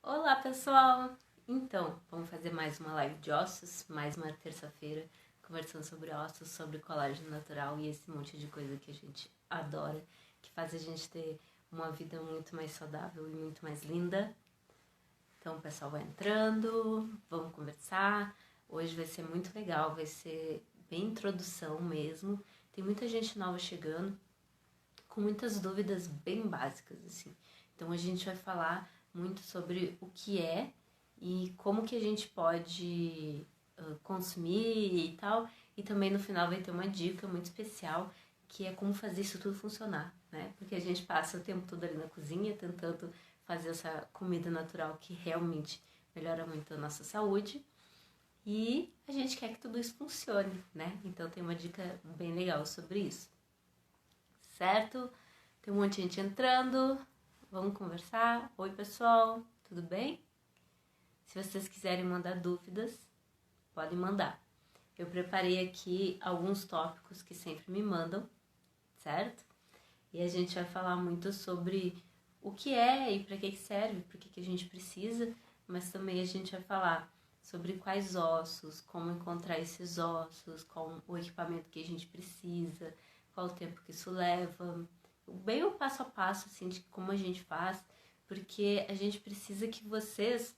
Olá pessoal! Então, vamos fazer mais uma live de ossos, mais uma terça-feira, conversando sobre ossos, sobre colágeno natural e esse monte de coisa que a gente adora, que faz a gente ter uma vida muito mais saudável e muito mais linda. Então o pessoal vai entrando, vamos conversar. Hoje vai ser muito legal, vai ser bem introdução mesmo. Tem muita gente nova chegando, com muitas dúvidas bem básicas, assim. Então a gente vai falar muito sobre o que é e como que a gente pode consumir e tal. E também no final vai ter uma dica muito especial, que é como fazer isso tudo funcionar, né? Porque a gente passa o tempo todo ali na cozinha tentando fazer essa comida natural que realmente melhora muito a nossa saúde. E a gente quer que tudo isso funcione, né? Então tem uma dica bem legal sobre isso. Certo? Tem um monte de gente entrando. Vamos conversar. Oi, pessoal, tudo bem? Se vocês quiserem mandar dúvidas, podem mandar. Eu preparei aqui alguns tópicos que sempre me mandam, certo? E a gente vai falar muito sobre o que é e para que serve, para que a gente precisa, mas também a gente vai falar sobre quais ossos, como encontrar esses ossos, qual o equipamento que a gente precisa, qual o tempo que isso leva, bem o passo a passo assim, de como a gente faz, porque a gente precisa que vocês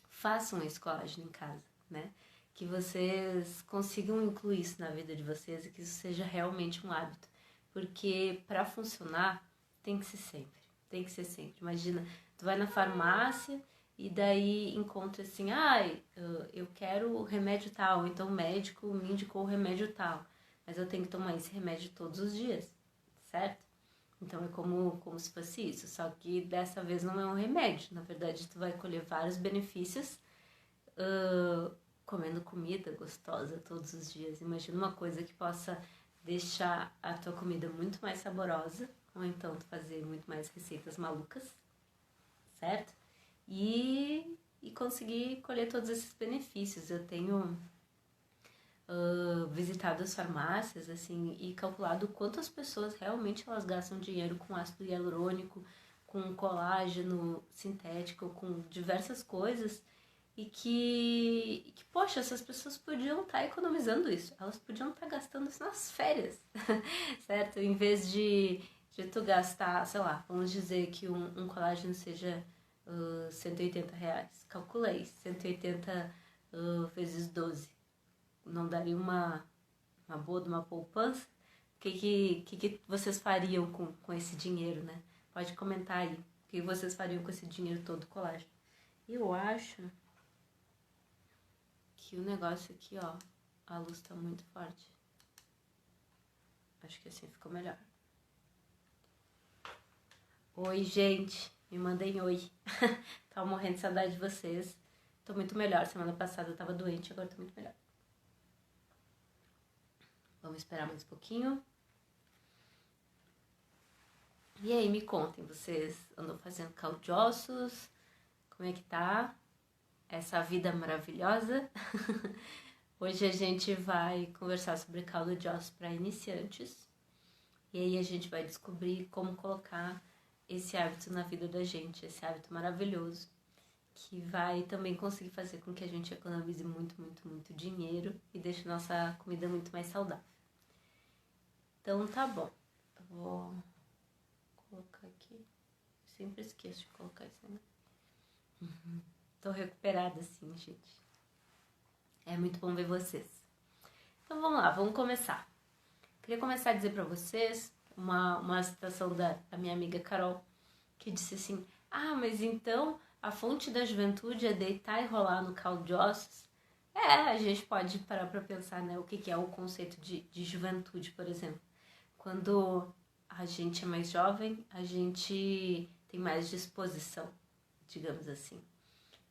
façam esse colágeno em casa, né? Que vocês consigam incluir isso na vida de vocês e que isso seja realmente um hábito. Porque para funcionar tem que ser sempre, tem que ser sempre. Imagina, tu vai na farmácia e daí encontra assim, eu quero o remédio tal, então o médico me indicou o remédio tal, mas eu tenho que tomar esse remédio todos os dias, certo? Então é como se fosse isso, só que dessa vez não é um remédio, na verdade tu vai colher vários benefícios comendo comida gostosa todos os dias. Imagina uma coisa que possa deixar a tua comida muito mais saborosa, ou então tu fazer muito mais receitas malucas, certo? E conseguir colher todos esses benefícios. Eu tenho visitado as farmácias, assim, e calculado quantas pessoas realmente elas gastam dinheiro com ácido hialurônico, com colágeno sintético, com diversas coisas, e que poxa, essas pessoas podiam estar economizando isso, elas podiam estar gastando isso nas férias, certo? Em vez de tu gastar, sei lá, vamos dizer que um colágeno seja R$ 180, calculei, 180 vezes 12, não daria uma boa de uma poupança? O que vocês fariam com esse dinheiro, né? Pode comentar aí. O que vocês fariam com esse dinheiro todo colágeno? Eu acho que o negócio aqui, ó, a luz tá muito forte. Acho que assim ficou melhor. Oi, gente. Me mandem oi. Tava morrendo de saudade de vocês. Tô muito melhor. Semana passada eu tava doente, agora tô muito melhor. Vamos esperar mais um pouquinho. E aí, me contem, vocês andam fazendo caldo de ossos? Como é que tá essa vida maravilhosa? Hoje a gente vai conversar sobre caldo de ossos para iniciantes. E aí a gente vai descobrir como colocar esse hábito na vida da gente, esse hábito maravilhoso, que vai também conseguir fazer com que a gente economize muito, muito, muito dinheiro e deixe nossa comida muito mais saudável. Então tá bom, eu vou colocar aqui, sempre esqueço de colocar esse negócio. Tô recuperada assim, gente. É muito bom ver vocês. Então vamos lá, vamos começar. Queria começar a dizer pra vocês uma citação da minha amiga Carol, que disse assim, mas então a fonte da juventude é deitar e rolar no caldo de ossos? A gente pode parar pra pensar, né, o que é o conceito de juventude, por exemplo. Quando a gente é mais jovem, a gente tem mais disposição, digamos assim.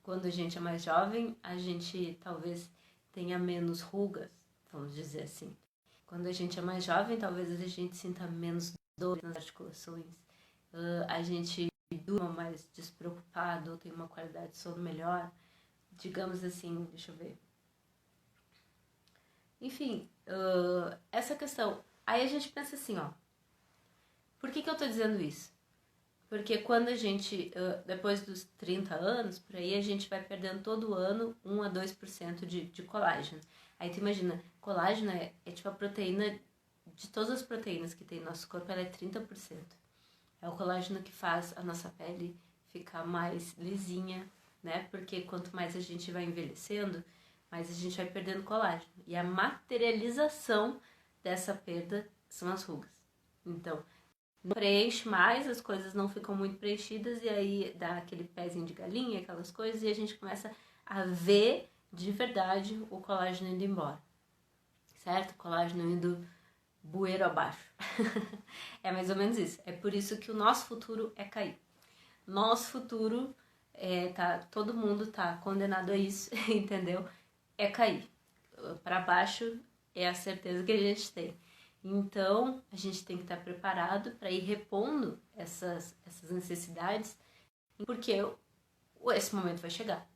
Quando a gente é mais jovem, a gente talvez tenha menos rugas, vamos dizer assim. Quando a gente é mais jovem, talvez a gente sinta menos dor nas articulações. A gente durma mais despreocupado, ou tem uma qualidade de sono melhor. Digamos assim, deixa eu ver. Enfim, essa questão. Aí a gente pensa assim, ó. Por que eu tô dizendo isso? Porque quando a gente, depois dos 30 anos, por aí, a gente vai perdendo todo ano 1 a 2% de colágeno. Aí tu imagina, colágeno é tipo a proteína, de todas as proteínas que tem no nosso corpo, ela é 30%. É o colágeno que faz a nossa pele ficar mais lisinha, né? Porque quanto mais a gente vai envelhecendo, mais a gente vai perdendo colágeno. E a materialização dessa perda são as rugas. Então, não preenche mais, as coisas não ficam muito preenchidas e aí dá aquele pezinho de galinha, aquelas coisas, e a gente começa a ver de verdade o colágeno indo embora, certo? O colágeno indo bueiro abaixo. É mais ou menos isso. É por isso que o nosso futuro é cair. Nosso futuro, todo mundo tá condenado a isso, entendeu? É cair. Para baixo é a certeza que a gente tem. Então, a gente tem que estar preparado para ir repondo essas necessidades, porque esse momento vai chegar,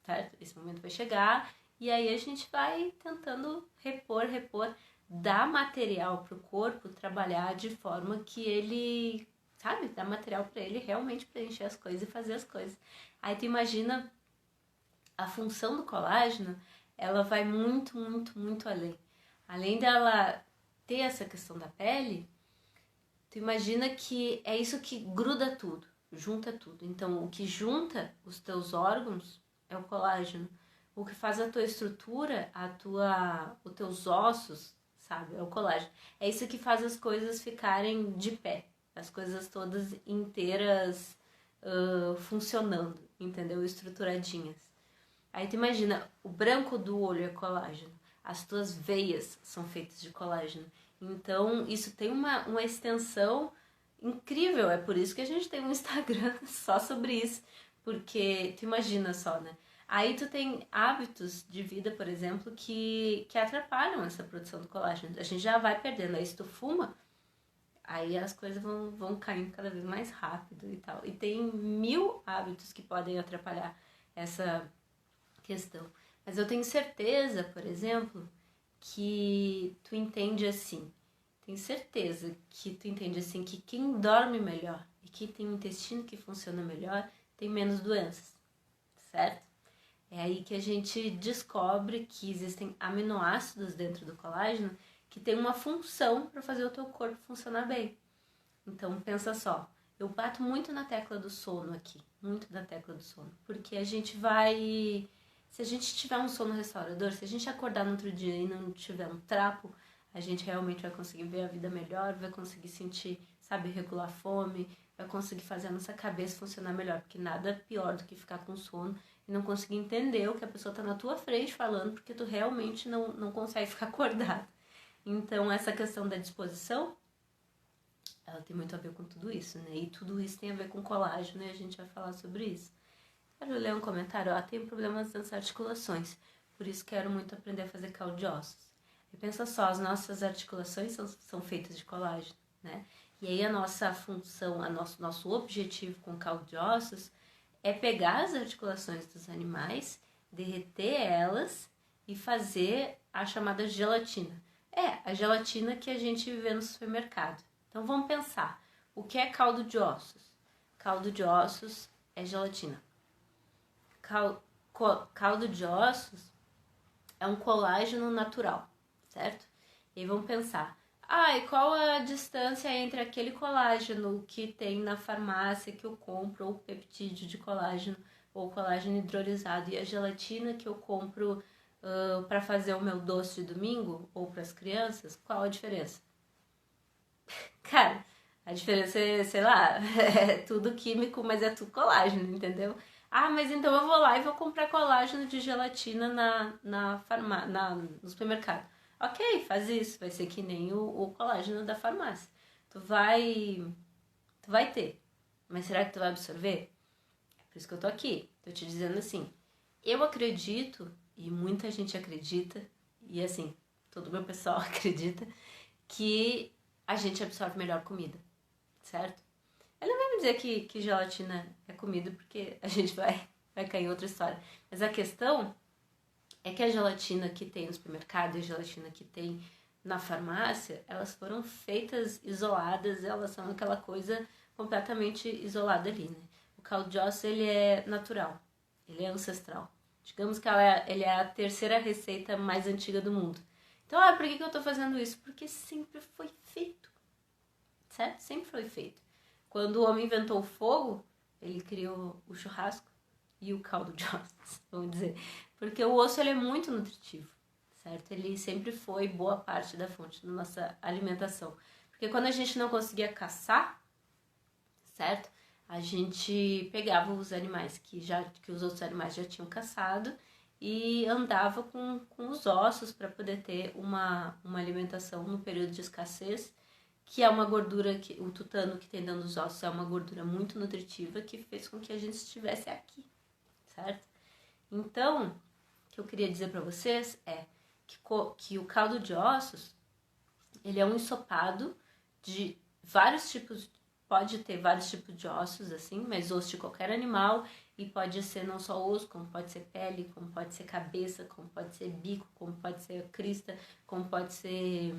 certo? Esse momento vai chegar e aí a gente vai tentando repor, dar material para o corpo trabalhar de forma que ele, sabe, dar material para ele realmente preencher as coisas e fazer as coisas. Aí tu imagina a função do colágeno, ela vai muito, muito, muito além. Além dela ter essa questão da pele, tu imagina que é isso que gruda tudo, junta tudo. Então, o que junta os teus órgãos é o colágeno. O que faz a tua estrutura, os teus ossos, sabe, é o colágeno. É isso que faz as coisas ficarem de pé, as coisas todas inteiras funcionando, entendeu? Estruturadinhas. Aí tu imagina, o branco do olho é colágeno, as tuas veias são feitas de colágeno. Então, isso tem uma extensão incrível. É por isso que a gente tem um Instagram só sobre isso. Porque, tu imagina só, né? Aí tu tem hábitos de vida, por exemplo, que atrapalham essa produção do colágeno. A gente já vai perdendo. Aí se tu fuma, aí as coisas vão caindo cada vez mais rápido e tal. E tem 1000 hábitos que podem atrapalhar essa questão. Mas eu tenho certeza, por exemplo, que tu entende assim. Tenho certeza que tu entende assim que quem dorme melhor e quem tem um intestino que funciona melhor tem menos doenças, certo? É aí que a gente descobre que existem aminoácidos dentro do colágeno que tem uma função para fazer o teu corpo funcionar bem. Então pensa só, eu bato muito na tecla do sono aqui, muito na tecla do sono, porque a gente vai, se a gente tiver um sono restaurador, se a gente acordar no outro dia e não tiver um trapo, a gente realmente vai conseguir ver a vida melhor, vai conseguir sentir, sabe, regular a fome, vai conseguir fazer a nossa cabeça funcionar melhor, porque nada é pior do que ficar com sono e não conseguir entender o que a pessoa tá na tua frente falando, porque tu realmente não consegue ficar acordado. Então, essa questão da disposição, ela tem muito a ver com tudo isso, né? E tudo isso tem a ver com colágeno e a gente vai falar sobre isso. Quero ler um comentário, tenho problemas nas articulações, por isso quero muito aprender a fazer caldo de ossos. E pensa só, as nossas articulações são feitas de colágeno, né? E aí a nossa função, nosso objetivo com caldo de ossos é pegar as articulações dos animais, derreter elas e fazer a chamada gelatina. A gelatina que a gente vê no supermercado. Então vamos pensar, o que é caldo de ossos? Caldo de ossos é gelatina. Caldo de ossos é um colágeno natural, certo? E aí vamos pensar, e qual a distância entre aquele colágeno que tem na farmácia que eu compro, ou peptídeo de colágeno, ou colágeno hidrolisado, e a gelatina que eu compro para fazer o meu doce de domingo, ou para as crianças? Qual a diferença? Cara, a diferença é, sei lá, é tudo químico, mas é tudo colágeno, entendeu? Mas então eu vou lá e vou comprar colágeno de gelatina no supermercado. Ok, faz isso, vai ser que nem o colágeno da farmácia. Tu vai ter, mas será que tu vai absorver? É por isso que eu tô aqui, tô te dizendo assim, eu acredito, e muita gente acredita, e assim, todo o meu pessoal acredita, que a gente absorve melhor comida, certo? Ele não vai me dizer que gelatina é comida, porque a gente vai cair em outra história. Mas a questão é que a gelatina que tem no supermercado e a gelatina que tem na farmácia, elas foram feitas isoladas, elas são aquela coisa completamente isolado ali, né? O caldo de ossos, ele é natural, ele é ancestral. Digamos que ele é a terceira receita mais antiga do mundo. Então, por que eu tô fazendo isso? Porque sempre foi feito, certo? Sempre foi feito. Quando o homem inventou o fogo, ele criou o churrasco e o caldo de ossos, vamos dizer. Porque o osso, ele é muito nutritivo, certo? Ele sempre foi boa parte da fonte da nossa alimentação. Porque quando a gente não conseguia caçar, certo? A gente pegava os animais que os outros animais já tinham caçado e andava com os ossos para poder ter uma alimentação no período de escassez, que é uma gordura, que o tutano que tem dentro dos ossos é uma gordura muito nutritiva que fez com que a gente estivesse aqui, certo? Então, o que eu queria dizer para vocês é que o caldo de ossos, ele é um ensopado de vários tipos. Pode ter vários tipos de ossos, assim, mas osso de qualquer animal, e pode ser não só osso, como pode ser pele, como pode ser cabeça, como pode ser bico, como pode ser crista, como pode ser,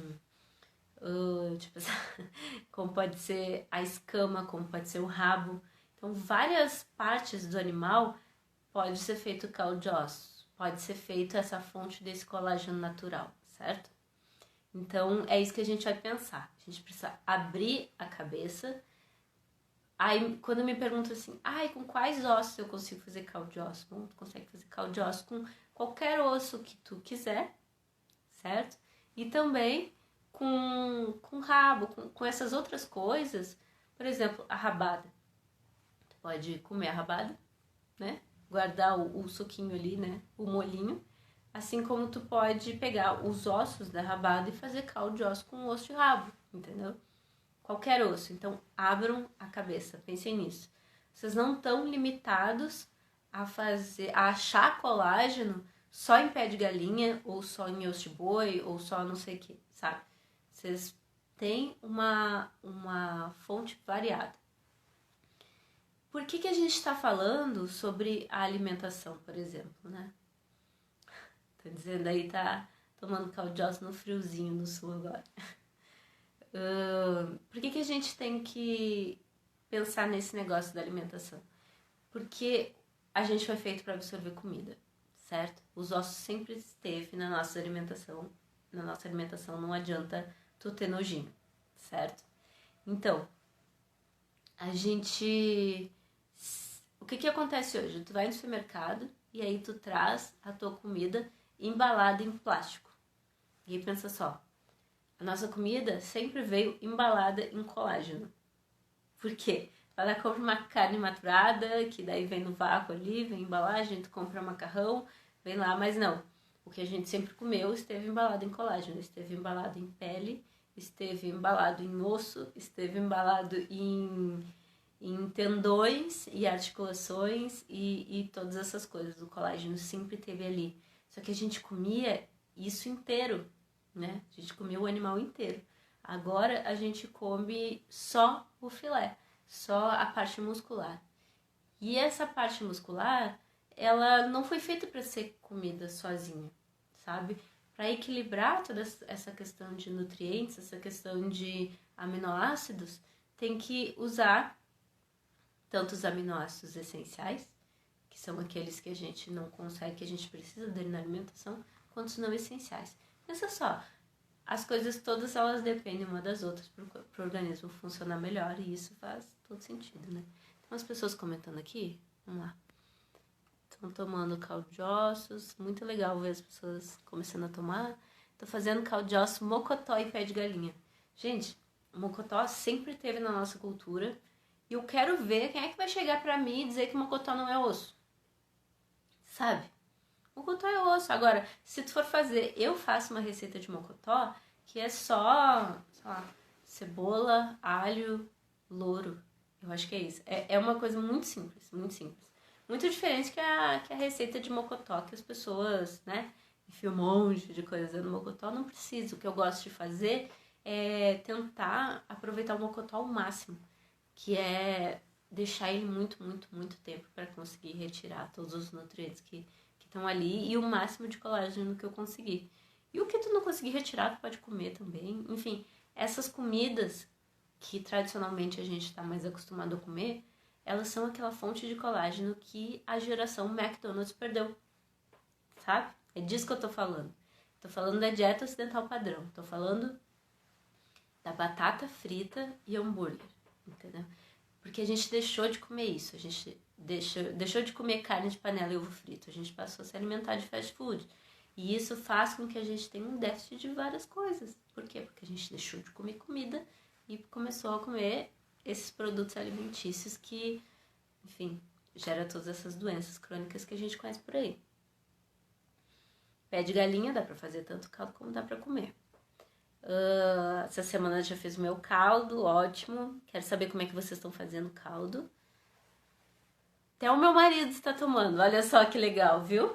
como pode ser a escama, como pode ser o rabo. Então, várias partes do animal pode ser feito caldo de ossos, pode ser feito essa fonte desse colágeno natural, certo? Então, é isso que a gente vai pensar. A gente precisa abrir a cabeça. Aí, quando me perguntam assim, com quais ossos eu consigo fazer caldo de osso? Bom, tu consegue fazer caldo de osso com qualquer osso que tu quiser, certo? E também com rabo, com essas outras coisas. Por exemplo, a rabada. Tu pode comer a rabada, né? Guardar o suquinho ali, né? O molhinho. Assim como tu pode pegar os ossos da rabada e fazer caldo de osso com osso de rabo, entendeu? Qualquer osso. Então, abram a cabeça, pensem nisso. Vocês não estão limitados a achar colágeno só em pé de galinha, ou só em osso de boi, ou só não sei o que, sabe? Vocês têm uma fonte variada. Por que a gente está falando sobre a alimentação, por exemplo, né? Tá dizendo aí, tá tomando caldo de osso no friozinho no sul agora. Por que a gente tem que pensar nesse negócio da alimentação? Porque a gente foi feito para absorver comida, certo? Os ossos sempre esteve na nossa alimentação. Na nossa alimentação não adianta tu ter nojinho, certo? Então, o que acontece hoje? Tu vai no supermercado e aí tu traz a tua comida embalada em plástico. E aí pensa só, a nossa comida sempre veio embalada em colágeno. Por quê? Ela compra uma carne maturada, que daí vem no vácuo ali, vem embalagem, tu compra macarrão, vem lá, mas não. O que a gente sempre comeu esteve embalado em colágeno, esteve embalado em pele, esteve embalado em osso, esteve embalado em tendões e articulações e todas essas coisas. O colágeno sempre esteve ali. Só que a gente comia isso inteiro, né? A gente comia o animal inteiro. Agora a gente come só o filé, só a parte muscular. E essa parte muscular, ela não foi feita para ser comida sozinha, sabe? Para equilibrar toda essa questão de nutrientes, essa questão de aminoácidos, tem que usar tanto os aminoácidos essenciais, que são aqueles que a gente não consegue, que a gente precisa dele na alimentação, quanto os não essenciais. Pensa só, as coisas todas elas dependem uma das outras para o organismo funcionar melhor, e isso faz todo sentido, né? Tem umas pessoas comentando aqui, vamos lá. Estão tomando caldo de ossos, muito legal ver as pessoas começando a tomar. Tô fazendo caldo de ossos, mocotó e pé de galinha. Gente, mocotó sempre teve na nossa cultura, e eu quero ver quem é que vai chegar pra mim e dizer que mocotó não é osso. Sabe? Mocotó é osso. Agora, se tu for fazer, eu faço uma receita de mocotó que é só, sei lá, cebola, alho, louro. Eu acho que é isso. É uma coisa muito simples, muito simples. Muito diferente que a receita de mocotó, que as pessoas, né, enfiam um monte de coisa no mocotó. Não precisa. O que eu gosto de fazer é tentar aproveitar o mocotó ao máximo, que é deixar ele muito, muito, muito tempo para conseguir retirar todos os nutrientes que estão ali e o máximo de colágeno que eu conseguir. E o que tu não conseguir retirar, tu pode comer também. Enfim, essas comidas que tradicionalmente a gente está mais acostumado a comer, elas são aquela fonte de colágeno que a geração McDonald's perdeu, sabe? É disso que eu tô falando. Tô falando da dieta ocidental padrão, tô falando da batata frita e hambúrguer, entendeu? Porque a gente deixou de comer isso, a gente deixou de comer carne de panela e ovo frito, a gente passou a se alimentar de fast food. E isso faz com que a gente tenha um déficit de várias coisas. Por quê? Porque a gente deixou de comer comida e começou a comer esses produtos alimentícios que, enfim, gera todas essas doenças crônicas que a gente conhece por aí. Pé de galinha dá pra fazer tanto caldo como dá pra comer. Essa semana eu já fiz o meu caldo, ótimo. Quero saber como é que vocês estão fazendo caldo. Até o meu marido está tomando, olha só que legal, viu?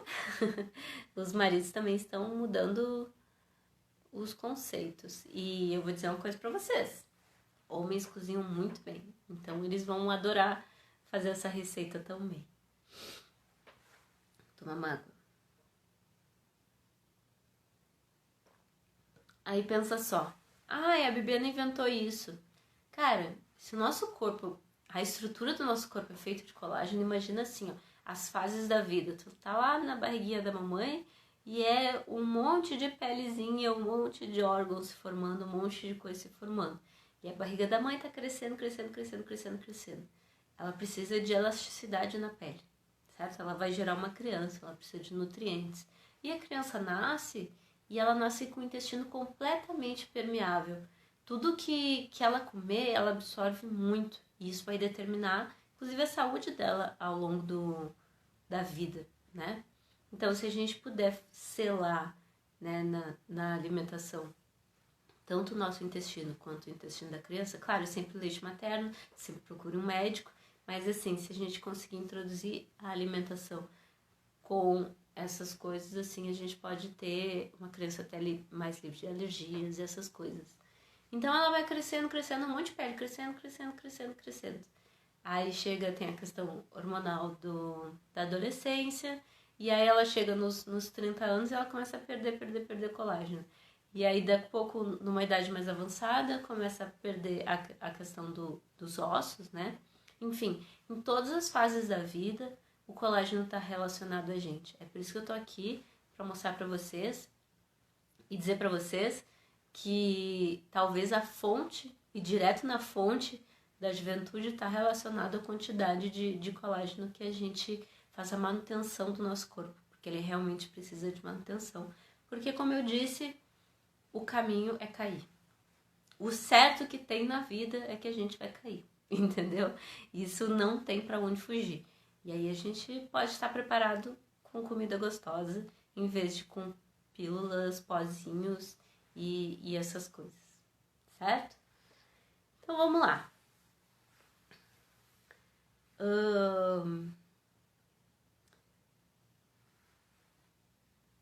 Os maridos também estão mudando os conceitos. E eu vou dizer uma coisa pra vocês. Homens cozinham muito bem, então eles vão adorar fazer essa receita também. Toma uma água. Aí pensa só, a Bibiana inventou isso. Cara, se o nosso corpo, a estrutura do nosso corpo é feita de colágeno, imagina assim, ó, as fases da vida. Tu tá lá na barriguinha da mamãe e é um monte de pelezinha, um monte de órgãos se formando, um monte de coisa se formando. E a barriga da mãe tá crescendo, crescendo, crescendo, crescendo, crescendo. Ela precisa de elasticidade na pele, certo? Ela vai gerar uma criança, ela precisa de nutrientes. E a criança nasce e ela nasce com o intestino completamente permeável. Tudo que ela comer, ela absorve muito. E isso vai determinar, inclusive, a saúde dela ao longo da vida, né? Então, se a gente puder selar, né, na alimentação, tanto o nosso intestino quanto o intestino da criança, claro, sempre leite materno, sempre procure um médico, mas assim, se a gente conseguir introduzir a alimentação com essas coisas, assim, a gente pode ter uma criança até mais livre de alergias e essas coisas. Então ela vai crescendo, crescendo, um monte de pele, crescendo, crescendo, crescendo, crescendo. Aí tem a questão hormonal da adolescência, e aí ela chega nos 30 anos e ela começa a perder colágeno. E aí, daqui a pouco, numa idade mais avançada, começa a perder a questão dos ossos, né? Enfim, em todas as fases da vida, o colágeno está relacionado a gente. É por isso que eu tô aqui, para mostrar para vocês e dizer para vocês que talvez a fonte, e direto na fonte da juventude, está relacionado à quantidade de colágeno que a gente faz a manutenção do nosso corpo, porque ele realmente precisa de manutenção. Porque, como eu disse, o caminho é cair. O certo que tem na vida é que a gente vai cair, entendeu? Isso não tem para onde fugir. E aí a gente pode estar preparado com comida gostosa, em vez de com pílulas, pozinhos e essas coisas, certo? Então vamos lá.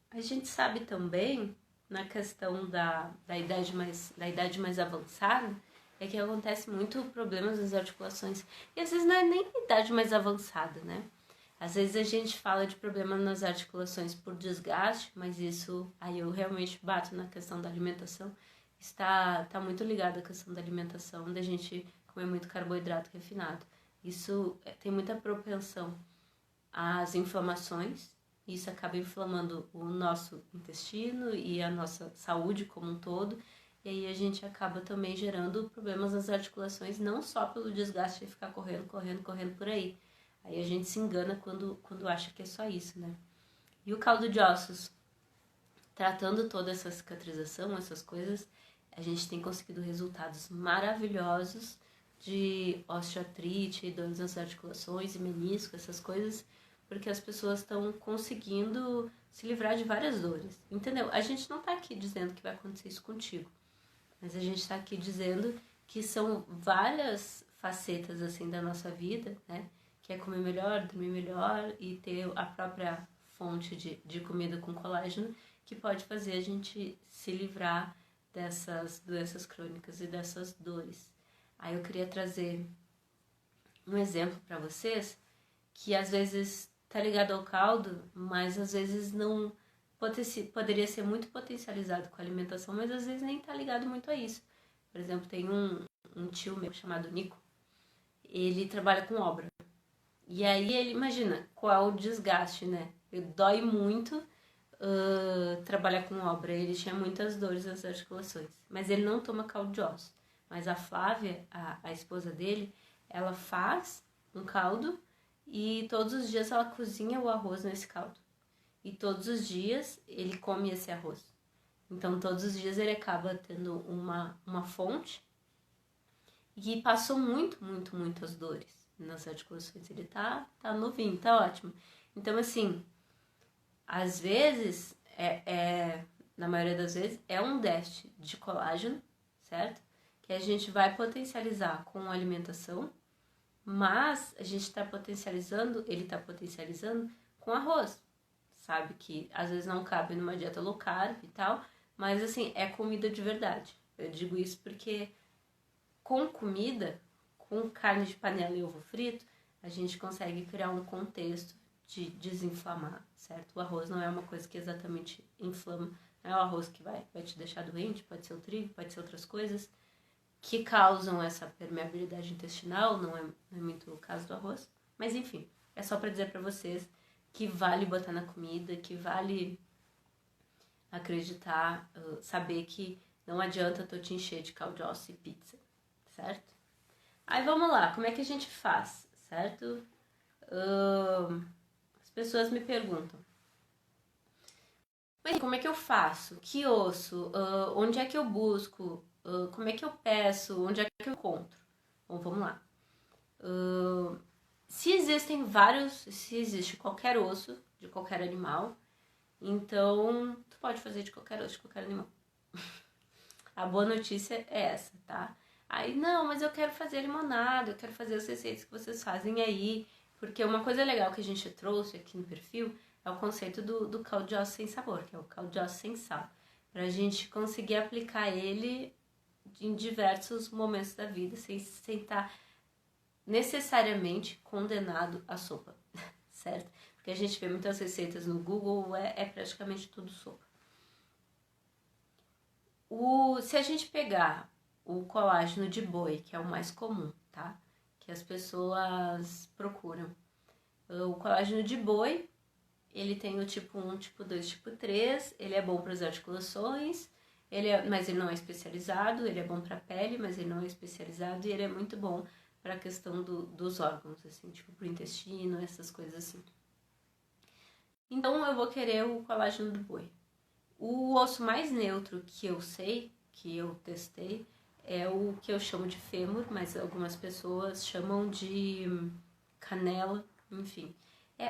A gente sabe também, na questão da idade mais avançada, é que acontece muito problemas nas articulações. E às vezes não é nem a idade mais avançada, né? Às vezes a gente fala de problemas nas articulações por desgaste, mas isso, aí eu realmente bato na questão da alimentação. Está muito ligado à questão da alimentação, da gente comer muito carboidrato refinado. Isso tem muita propensão às inflamações, isso acaba inflamando o nosso intestino e a nossa saúde como um todo, e aí a gente acaba também gerando problemas nas articulações, não só pelo desgaste de ficar correndo por aí. Aí a gente se engana quando acha que é só isso, né? E o caldo de ossos, tratando toda essa cicatrização, essas coisas, a gente tem conseguido resultados maravilhosos de osteoartrite, dores nas articulações e menisco, essas coisas, porque as pessoas estão conseguindo se livrar de várias dores, entendeu? A gente não tá aqui dizendo que vai acontecer isso contigo, mas a gente tá aqui dizendo que são várias facetas, assim, da nossa vida, né? Que é comer melhor, dormir melhor e ter a própria fonte de comida com colágeno, que pode fazer a gente se livrar dessas doenças crônicas e dessas dores. Aí eu queria trazer um exemplo para vocês, que às vezes tá ligado ao caldo, mas às vezes não poderia ser muito potencializado com a alimentação, mas às vezes nem tá ligado muito a isso. Por exemplo, tem um um tio meu chamado Nico, ele trabalha com obra. E aí ele, imagina, qual o desgaste, né? Dói muito trabalhar com obra. Ele tinha muitas dores nas articulações. Mas ele não toma caldo de ossos. Mas a Flávia, a esposa dele, ela faz um caldo e todos os dias ela cozinha o arroz nesse caldo. E todos os dias ele come esse arroz. Então todos os dias ele acaba tendo uma fonte. E passou muitas dores nas articulações. Ele tá novinho, tá ótimo. Então, assim, às vezes, na maioria das vezes, é um déficit de colágeno, certo? Que a gente vai potencializar com a alimentação, mas a gente ele tá potencializando com arroz. Sabe que às vezes não cabe numa dieta low carb e tal, mas assim, é comida de verdade. Eu digo isso porque com comida, com carne de panela e ovo frito, a gente consegue criar um contexto de desinflamar, certo? O arroz não é uma coisa que exatamente inflama, não é o arroz que vai te deixar doente, pode ser o trigo, pode ser outras coisas que causam essa permeabilidade intestinal, não é muito o caso do arroz, mas enfim, é só para dizer para vocês que vale botar na comida, que vale acreditar, saber que não adianta tu te encher de caldo de osso e pizza, certo? Aí vamos lá, como é que a gente faz, certo? As pessoas me perguntam, como é que eu faço? Que osso? Onde é que eu busco? Como é que eu peço? Onde é que eu encontro? Bom, vamos lá. Se existe qualquer osso de qualquer animal, então tu pode fazer de qualquer osso de qualquer animal. A boa notícia é essa, tá? Aí, não, mas eu quero fazer limonada, eu quero fazer as receitas que vocês fazem aí, porque uma coisa legal que a gente trouxe aqui no perfil é o conceito do caldo de osso sem sabor, que é o caldo de osso sem sal, pra gente conseguir aplicar ele em diversos momentos da vida, sem estar necessariamente condenado à sopa, certo? Porque a gente vê muitas receitas no Google, é praticamente tudo sopa. Se a gente pegar o colágeno de boi, que é o mais comum, tá? Que as pessoas procuram. O colágeno de boi, ele tem o tipo 1, tipo 2, tipo 3, ele é bom para as articulações, mas ele não é especializado, ele é bom para a pele, mas ele não é especializado, e ele é muito bom para a questão dos órgãos, assim, tipo pro intestino, essas coisas assim. Então eu vou querer o colágeno do boi. O osso mais neutro que eu sei, que eu testei, é o que eu chamo de fêmur, mas algumas pessoas chamam de canela, enfim.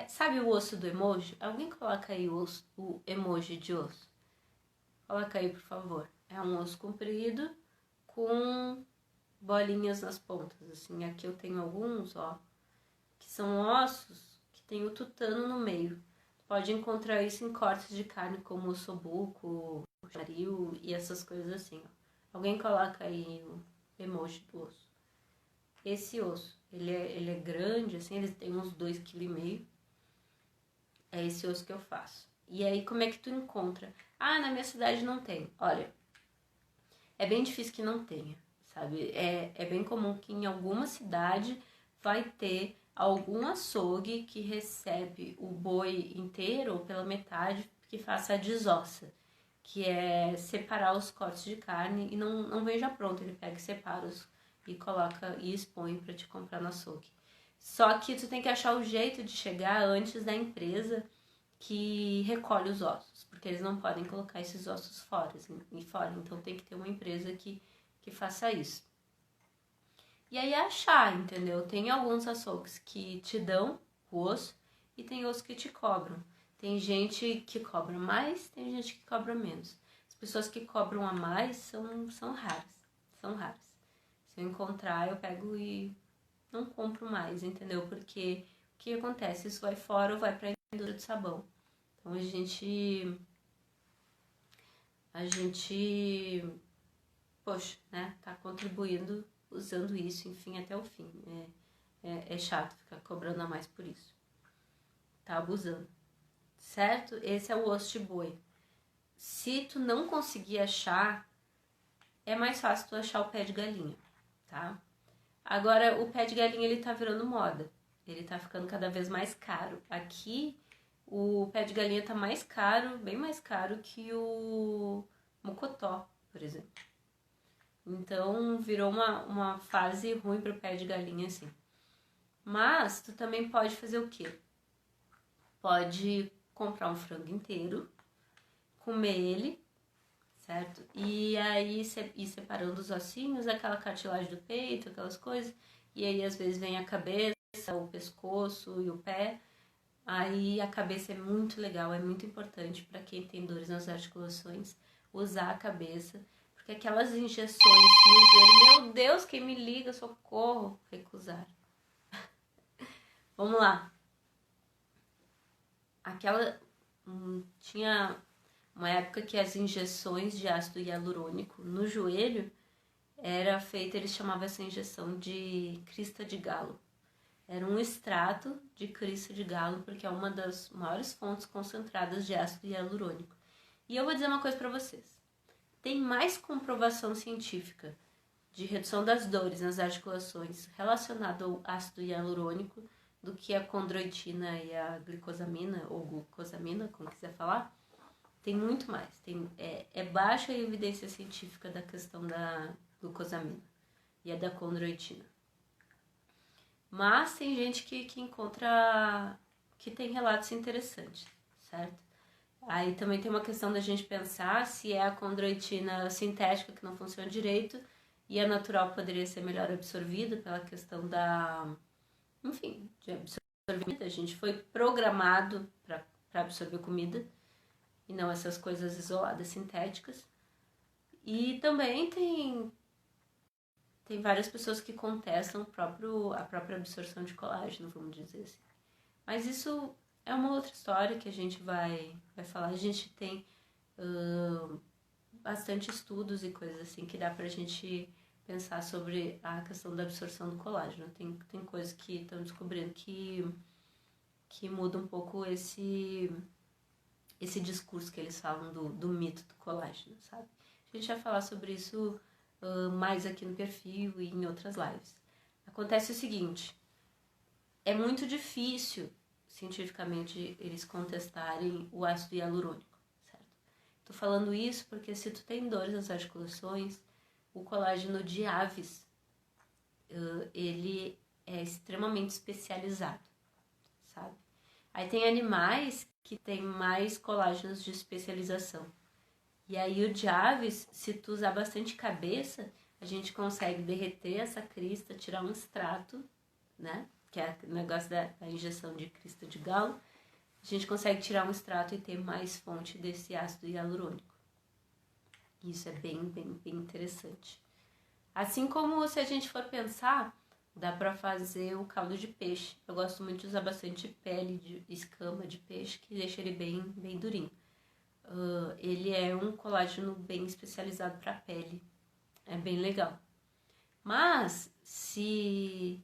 Sabe o osso do emoji? Alguém coloca aí o emoji de osso? Coloca aí, por favor. É um osso comprido com bolinhas nas pontas, assim. Aqui eu tenho alguns, ó, que são ossos que tem o tutano no meio. Pode encontrar isso em cortes de carne como o ossobuco, o charil e essas coisas assim, ó. Alguém coloca aí o emoji do osso. Esse osso, ele é grande, assim, ele tem uns 2,5 kg. É esse osso que eu faço. E aí, como é que tu encontra? Ah, na minha cidade não tem. Olha, é bem difícil que não tenha, sabe? É bem comum que em alguma cidade vai ter algum açougue que recebe o boi inteiro ou pela metade, que faça a desossa, que é separar os cortes de carne e não vem já pronto, ele pega e separa e coloca e expõe para te comprar no açougue. Só que tu tem que achar o jeito de chegar antes da empresa que recolhe os ossos, porque eles não podem colocar esses ossos fora, então tem que ter uma empresa que faça isso. E aí achar, entendeu? Tem alguns açougues que te dão o osso e tem outros que te cobram. Tem gente que cobra mais, tem gente que cobra menos. As pessoas que cobram a mais são raras, são raras. Se eu encontrar, eu pego e não compro mais, entendeu? Porque o que acontece? Isso vai fora ou vai para a indústria de sabão. Então a gente, poxa, né, tá contribuindo usando isso, enfim, até o fim. É chato ficar cobrando a mais por isso. Tá abusando. Certo? Esse é o osso de boi. Se tu não conseguir achar, é mais fácil tu achar o pé de galinha, tá? Agora, o pé de galinha, ele tá virando moda. Ele tá ficando cada vez mais caro. Aqui, o pé de galinha tá mais caro, bem mais caro que o mocotó, por exemplo. Então, virou uma fase ruim pro pé de galinha, assim. Mas, tu também pode fazer o quê? Pode comprar um frango inteiro, comer ele, certo? E aí ir separando os ossinhos, aquela cartilagem do peito, aquelas coisas. E aí às vezes vem a cabeça, o pescoço e o pé. Aí a cabeça é muito legal, é muito importante para quem tem dores nas articulações usar a cabeça, porque aquelas injeções no joelho, meu Deus, quem me liga, socorro, recusar. Vamos lá. Tinha uma época que as injeções de ácido hialurônico no joelho era feita, eles chamavam essa injeção de crista de galo. Era um extrato de crista de galo, porque é uma das maiores fontes concentradas de ácido hialurônico. E eu vou dizer uma coisa para vocês. Tem mais comprovação científica de redução das dores nas articulações relacionada ao ácido hialurônico do que a condroitina e a glicosamina, ou glucosamina, como quiser falar. Tem muito mais. É baixa a evidência científica da questão da glucosamina e a da condroitina. Mas tem gente que encontra, que tem relatos interessantes, certo? Aí também tem uma questão da gente pensar se é a condroitina sintética que não funciona direito e a natural poderia ser melhor absorvida pela questão de absorver comida. A gente foi programado para absorver comida e não essas coisas isoladas sintéticas. E também tem várias pessoas que contestam a própria absorção de colágeno, vamos dizer assim. Mas isso é uma outra história que a gente vai falar. A gente tem bastante estudos e coisas assim que dá pra gente pensar sobre a questão da absorção do colágeno. Tem coisas que estão descobrindo que muda um pouco esse discurso que eles falam do mito do colágeno, sabe? A gente vai falar sobre isso mais aqui no perfil e em outras lives. Acontece o seguinte, é muito difícil, cientificamente, eles contestarem o ácido hialurônico, certo? Tô falando isso porque se tu tem dores nas articulações, o colágeno de aves, ele é extremamente especializado, sabe? Aí tem animais que tem mais colágenos de especialização. E aí o de aves, se tu usar bastante cabeça, a gente consegue derreter essa crista, tirar um extrato, né? Que é o negócio da injeção de crista de galo. A gente consegue tirar um extrato e ter mais fonte desse ácido hialurônico. Isso é bem interessante. Assim como se a gente for pensar, dá pra fazer o caldo de peixe. Eu gosto muito de usar bastante pele de escama de peixe, que deixa ele bem durinho. Ele é um colágeno bem especializado para a pele. É bem legal. Mas, se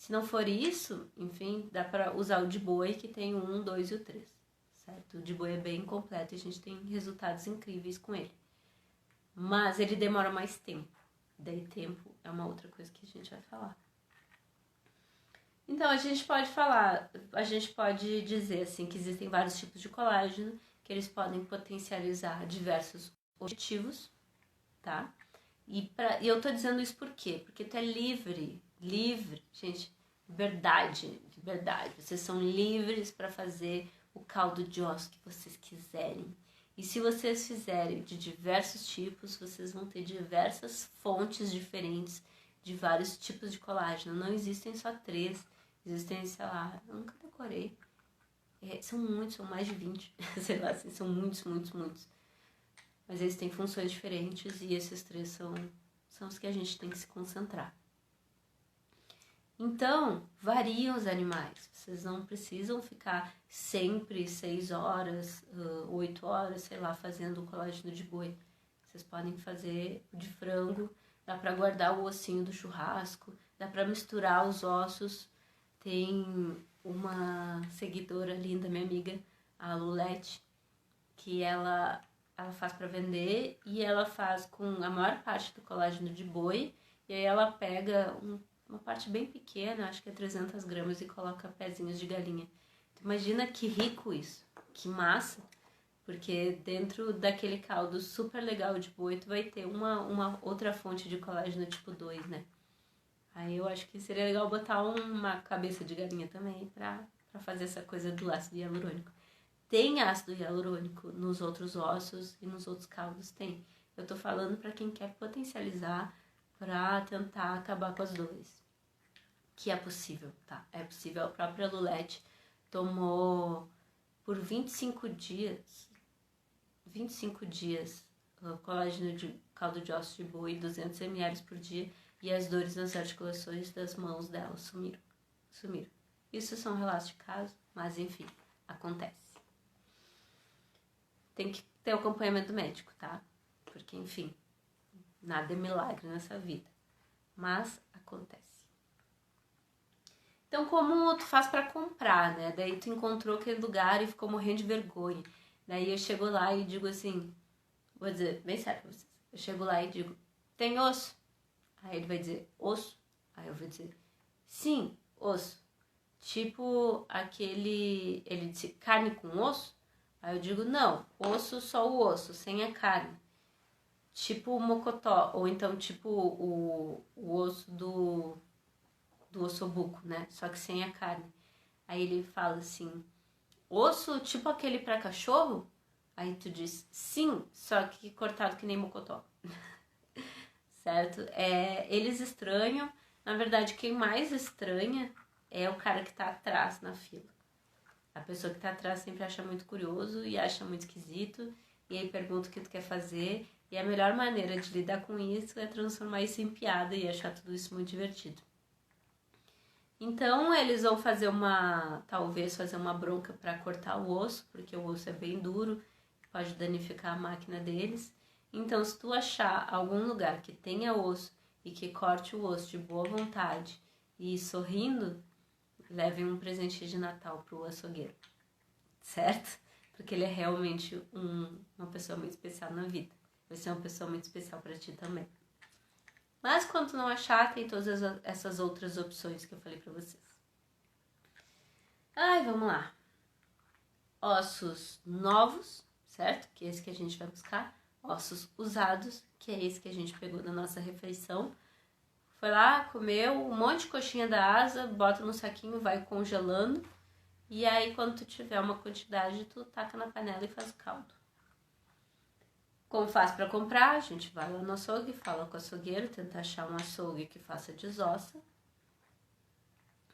não for isso, enfim, dá para usar o de boi, que tem o 1, 2 e o 3, certo? O de boi é bem completo e a gente tem resultados incríveis com ele. Mas ele demora mais tempo. Daí tempo é uma outra coisa que a gente vai falar. Então, a gente pode dizer assim que existem vários tipos de colágeno, que eles podem potencializar diversos objetivos, tá? E eu tô dizendo isso por quê? Porque tu é livre, gente, liberdade. Vocês são livres para fazer o caldo de ossos que vocês quiserem. E se vocês fizerem de diversos tipos, vocês vão ter diversas fontes diferentes de vários tipos de colágeno. Não existem só 3, existem, sei lá, eu nunca decorei. São muitos, são mais de 20, sei lá, assim, são muitos. Mas eles têm funções diferentes e esses 3 são os que a gente tem que se concentrar. Então, variam os animais. Vocês não precisam ficar sempre 6 horas, 8 horas, sei lá, fazendo o colágeno de boi. Vocês podem fazer o de frango, dá pra guardar o ossinho do churrasco, dá pra misturar os ossos. Tem uma seguidora linda, minha amiga, a Lulete, que ela faz para vender e ela faz com a maior parte do colágeno de boi E aí ela pega uma parte bem pequena, acho que é 300 gramas, e coloca pezinhos de galinha. Tu imagina que rico isso, que massa, porque dentro daquele caldo super legal de boi, tu vai ter uma outra fonte de colágeno tipo 2, né? Aí eu acho que seria legal botar uma cabeça de galinha também pra fazer essa coisa do ácido hialurônico. Tem ácido hialurônico nos outros ossos e nos outros caldos, tem. Eu tô falando pra quem quer potencializar, pra tentar acabar com as dores. Que é possível, tá? É possível. A própria Lulete tomou por 25 dias colágeno de caldo de osso de boi, 200 ml por dia, e as dores nas articulações das mãos dela sumiram. Isso são relatos de caso, mas enfim, acontece. Tem que ter o acompanhamento médico, tá? Porque, enfim, nada é milagre nessa vida. Mas acontece. Então, como tu faz pra comprar, né? Daí tu encontrou aquele lugar e ficou morrendo de vergonha. Daí eu chego lá e digo assim, vou dizer, bem sério pra vocês. Eu chego lá e digo, tem osso? Aí ele vai dizer, osso? Aí eu vou dizer, sim, osso. Tipo aquele, ele disse, carne com osso? Aí eu digo, não, osso, só o osso, sem a carne. Tipo o mocotó, ou então tipo o osso do ossobuco, né? Só que sem a carne. Aí ele fala assim, osso tipo aquele pra cachorro? Aí tu diz, sim, só que cortado que nem mocotó. Certo? Eles estranham. Na verdade, quem mais estranha é o cara que tá atrás na fila. A pessoa que tá atrás sempre acha muito curioso e acha muito esquisito. E aí pergunta o que tu quer fazer. E a melhor maneira de lidar com isso é transformar isso em piada e achar tudo isso muito divertido. Então eles vão fazer talvez fazer uma bronca para cortar o osso, porque o osso é bem duro, pode danificar a máquina deles. Então se tu achar algum lugar que tenha osso e que corte o osso de boa vontade e sorrindo, leve um presente de Natal pro açougueiro, certo? Porque ele é realmente uma pessoa muito especial na vida. Vai ser uma pessoa muito especial para ti também. Mas quando tu não achar, tem todas essas outras opções que eu falei pra vocês. Vamos lá. Ossos novos, certo? Que é esse que a gente vai buscar. Ossos usados, que é esse que a gente pegou na nossa refeição. Foi lá, comeu um monte de coxinha da asa, bota no saquinho, vai congelando. E aí, quando tu tiver uma quantidade, tu taca na panela e faz o caldo. Como faz para comprar? A gente vai lá no açougue, fala com o açougueiro, tenta achar um açougue que faça desossa.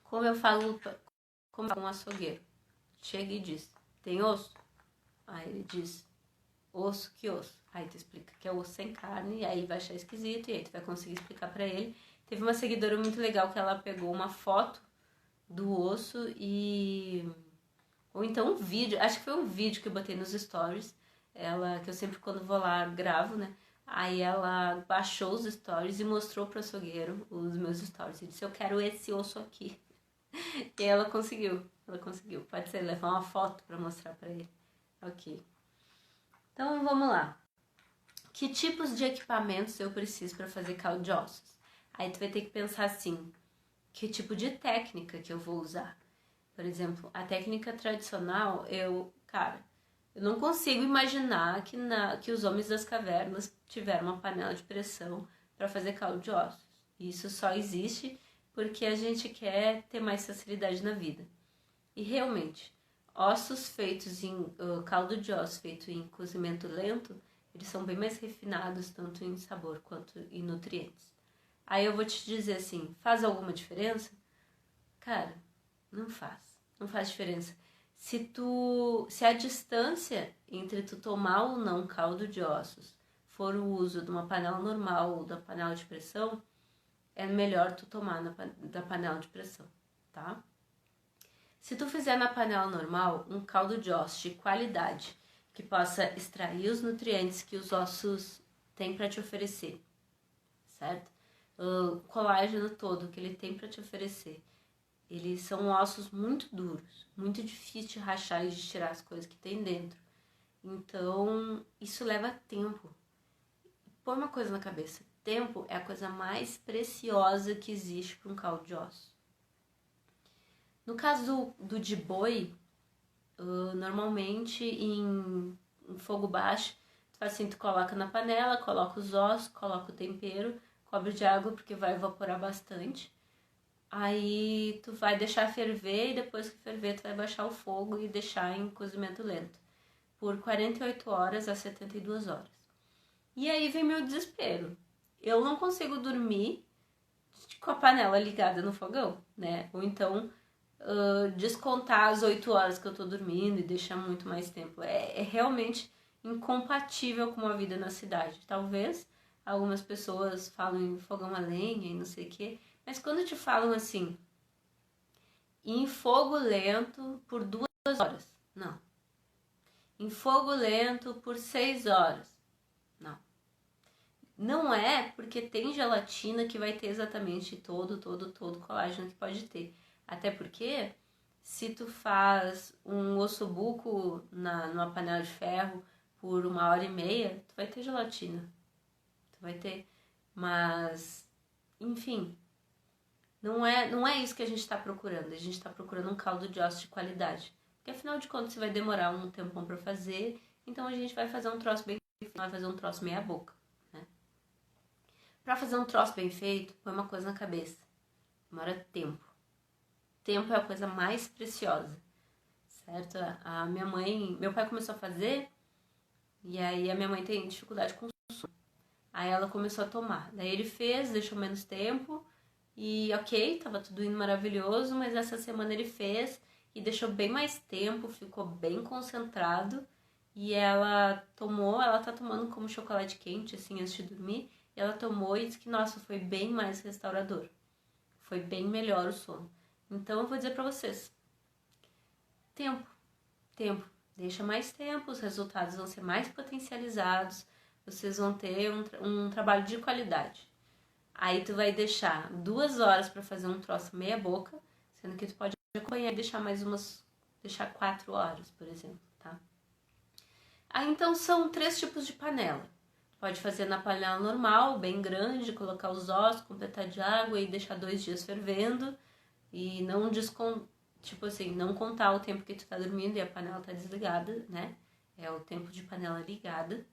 Como eu falo com um açougueiro? Chega e diz, tem osso? Aí ele diz, osso, que osso? Aí tu explica que é osso sem carne, e aí vai achar esquisito, e aí tu vai conseguir explicar pra ele. Teve uma seguidora muito legal que ela pegou uma foto do osso ou então um vídeo, acho que foi um vídeo que eu botei nos stories, que eu sempre quando vou lá gravo, né? Aí ela baixou os stories e mostrou pro açougueiro os meus stories. E disse, eu quero esse osso aqui. E ela conseguiu. Pode ser, levar uma foto pra mostrar pra ele. Ok. Então vamos lá. Que tipos de equipamentos eu preciso para fazer caldo de ossos? Aí tu vai ter que pensar assim, que tipo de técnica que eu vou usar? Por exemplo, a técnica tradicional, eu não consigo imaginar que os homens das cavernas tiveram uma panela de pressão para fazer caldo de ossos. Isso só existe porque a gente quer ter mais facilidade na vida. E realmente, caldo de ossos feito em cozimento lento, eles são bem mais refinados, tanto em sabor quanto em nutrientes. Aí eu vou te dizer assim, faz alguma diferença? Cara, não faz. Não faz diferença. Se a distância entre tu tomar ou não caldo de ossos for o uso de uma panela normal ou da panela de pressão, é melhor tu tomar da panela de pressão, tá? Se tu fizer na panela normal um caldo de ossos de qualidade, que possa extrair os nutrientes que os ossos têm para te oferecer, certo? O colágeno todo que ele tem para te oferecer. Eles são ossos muito duros, muito difícil de rachar e de tirar as coisas que tem dentro. Então, isso leva tempo. Põe uma coisa na cabeça, Tempo é a coisa mais preciosa que existe para um caldo de ossos. No caso do de boi, normalmente em fogo baixo, tu faz assim, tu coloca na panela, coloca os ossos, coloca o tempero, cobre de água porque vai evaporar bastante. Aí tu vai deixar ferver e depois que ferver tu vai baixar o fogo e deixar em cozimento lento por 48 horas a 72 horas. E aí vem meu desespero. Eu não consigo dormir com a panela ligada no fogão, né? Ou então descontar as 8 horas que eu tô dormindo e deixar muito mais tempo. É realmente incompatível com a vida na cidade. Talvez algumas pessoas falam em fogão a lenha e não sei o quê, mas quando te falam assim, em fogo lento por 2 horas, não. Em fogo lento por 6 horas, não. Não é porque tem gelatina que vai ter exatamente todo o colágeno que pode ter. Até porque, se tu faz um ossobuco numa panela de ferro por 1h30, tu vai ter gelatina. Tu vai ter. Mas, enfim, não é isso que a gente está procurando. A gente está procurando um caldo de ossos de qualidade. Porque afinal de contas, você vai demorar um tempão para fazer. Então a gente vai fazer um troço bem feito, não vai fazer um troço meia boca. Pra fazer um troço bem feito, põe uma coisa na cabeça. Demora tempo. Tempo é a coisa mais preciosa, certo? Meu pai começou a fazer, e aí a minha mãe tem dificuldade com sono. Aí ela começou a tomar. Daí ele fez, deixou menos tempo, e ok, tava tudo indo maravilhoso, mas essa semana ele fez e deixou bem mais tempo, ficou bem concentrado, e ela tá tomando como chocolate quente, assim, antes de dormir. Ela tomou e disse que, nossa, foi bem mais restaurador. Foi bem melhor o sono. Então, eu vou dizer pra vocês. Tempo. Deixa mais tempo, os resultados vão ser mais potencializados. Vocês vão ter um trabalho de qualidade. Aí, tu vai deixar 2 horas pra fazer um troço meia boca, sendo que tu pode acompanhar e deixar deixar 4 horas, por exemplo, tá? Aí, então, são 3 tipos de panela. Pode fazer na panela normal, bem grande, colocar os ossos, completar de água e deixar 2 dias fervendo. E não não contar o tempo que tu tá dormindo e a panela tá desligada, né? É o tempo de panela ligada.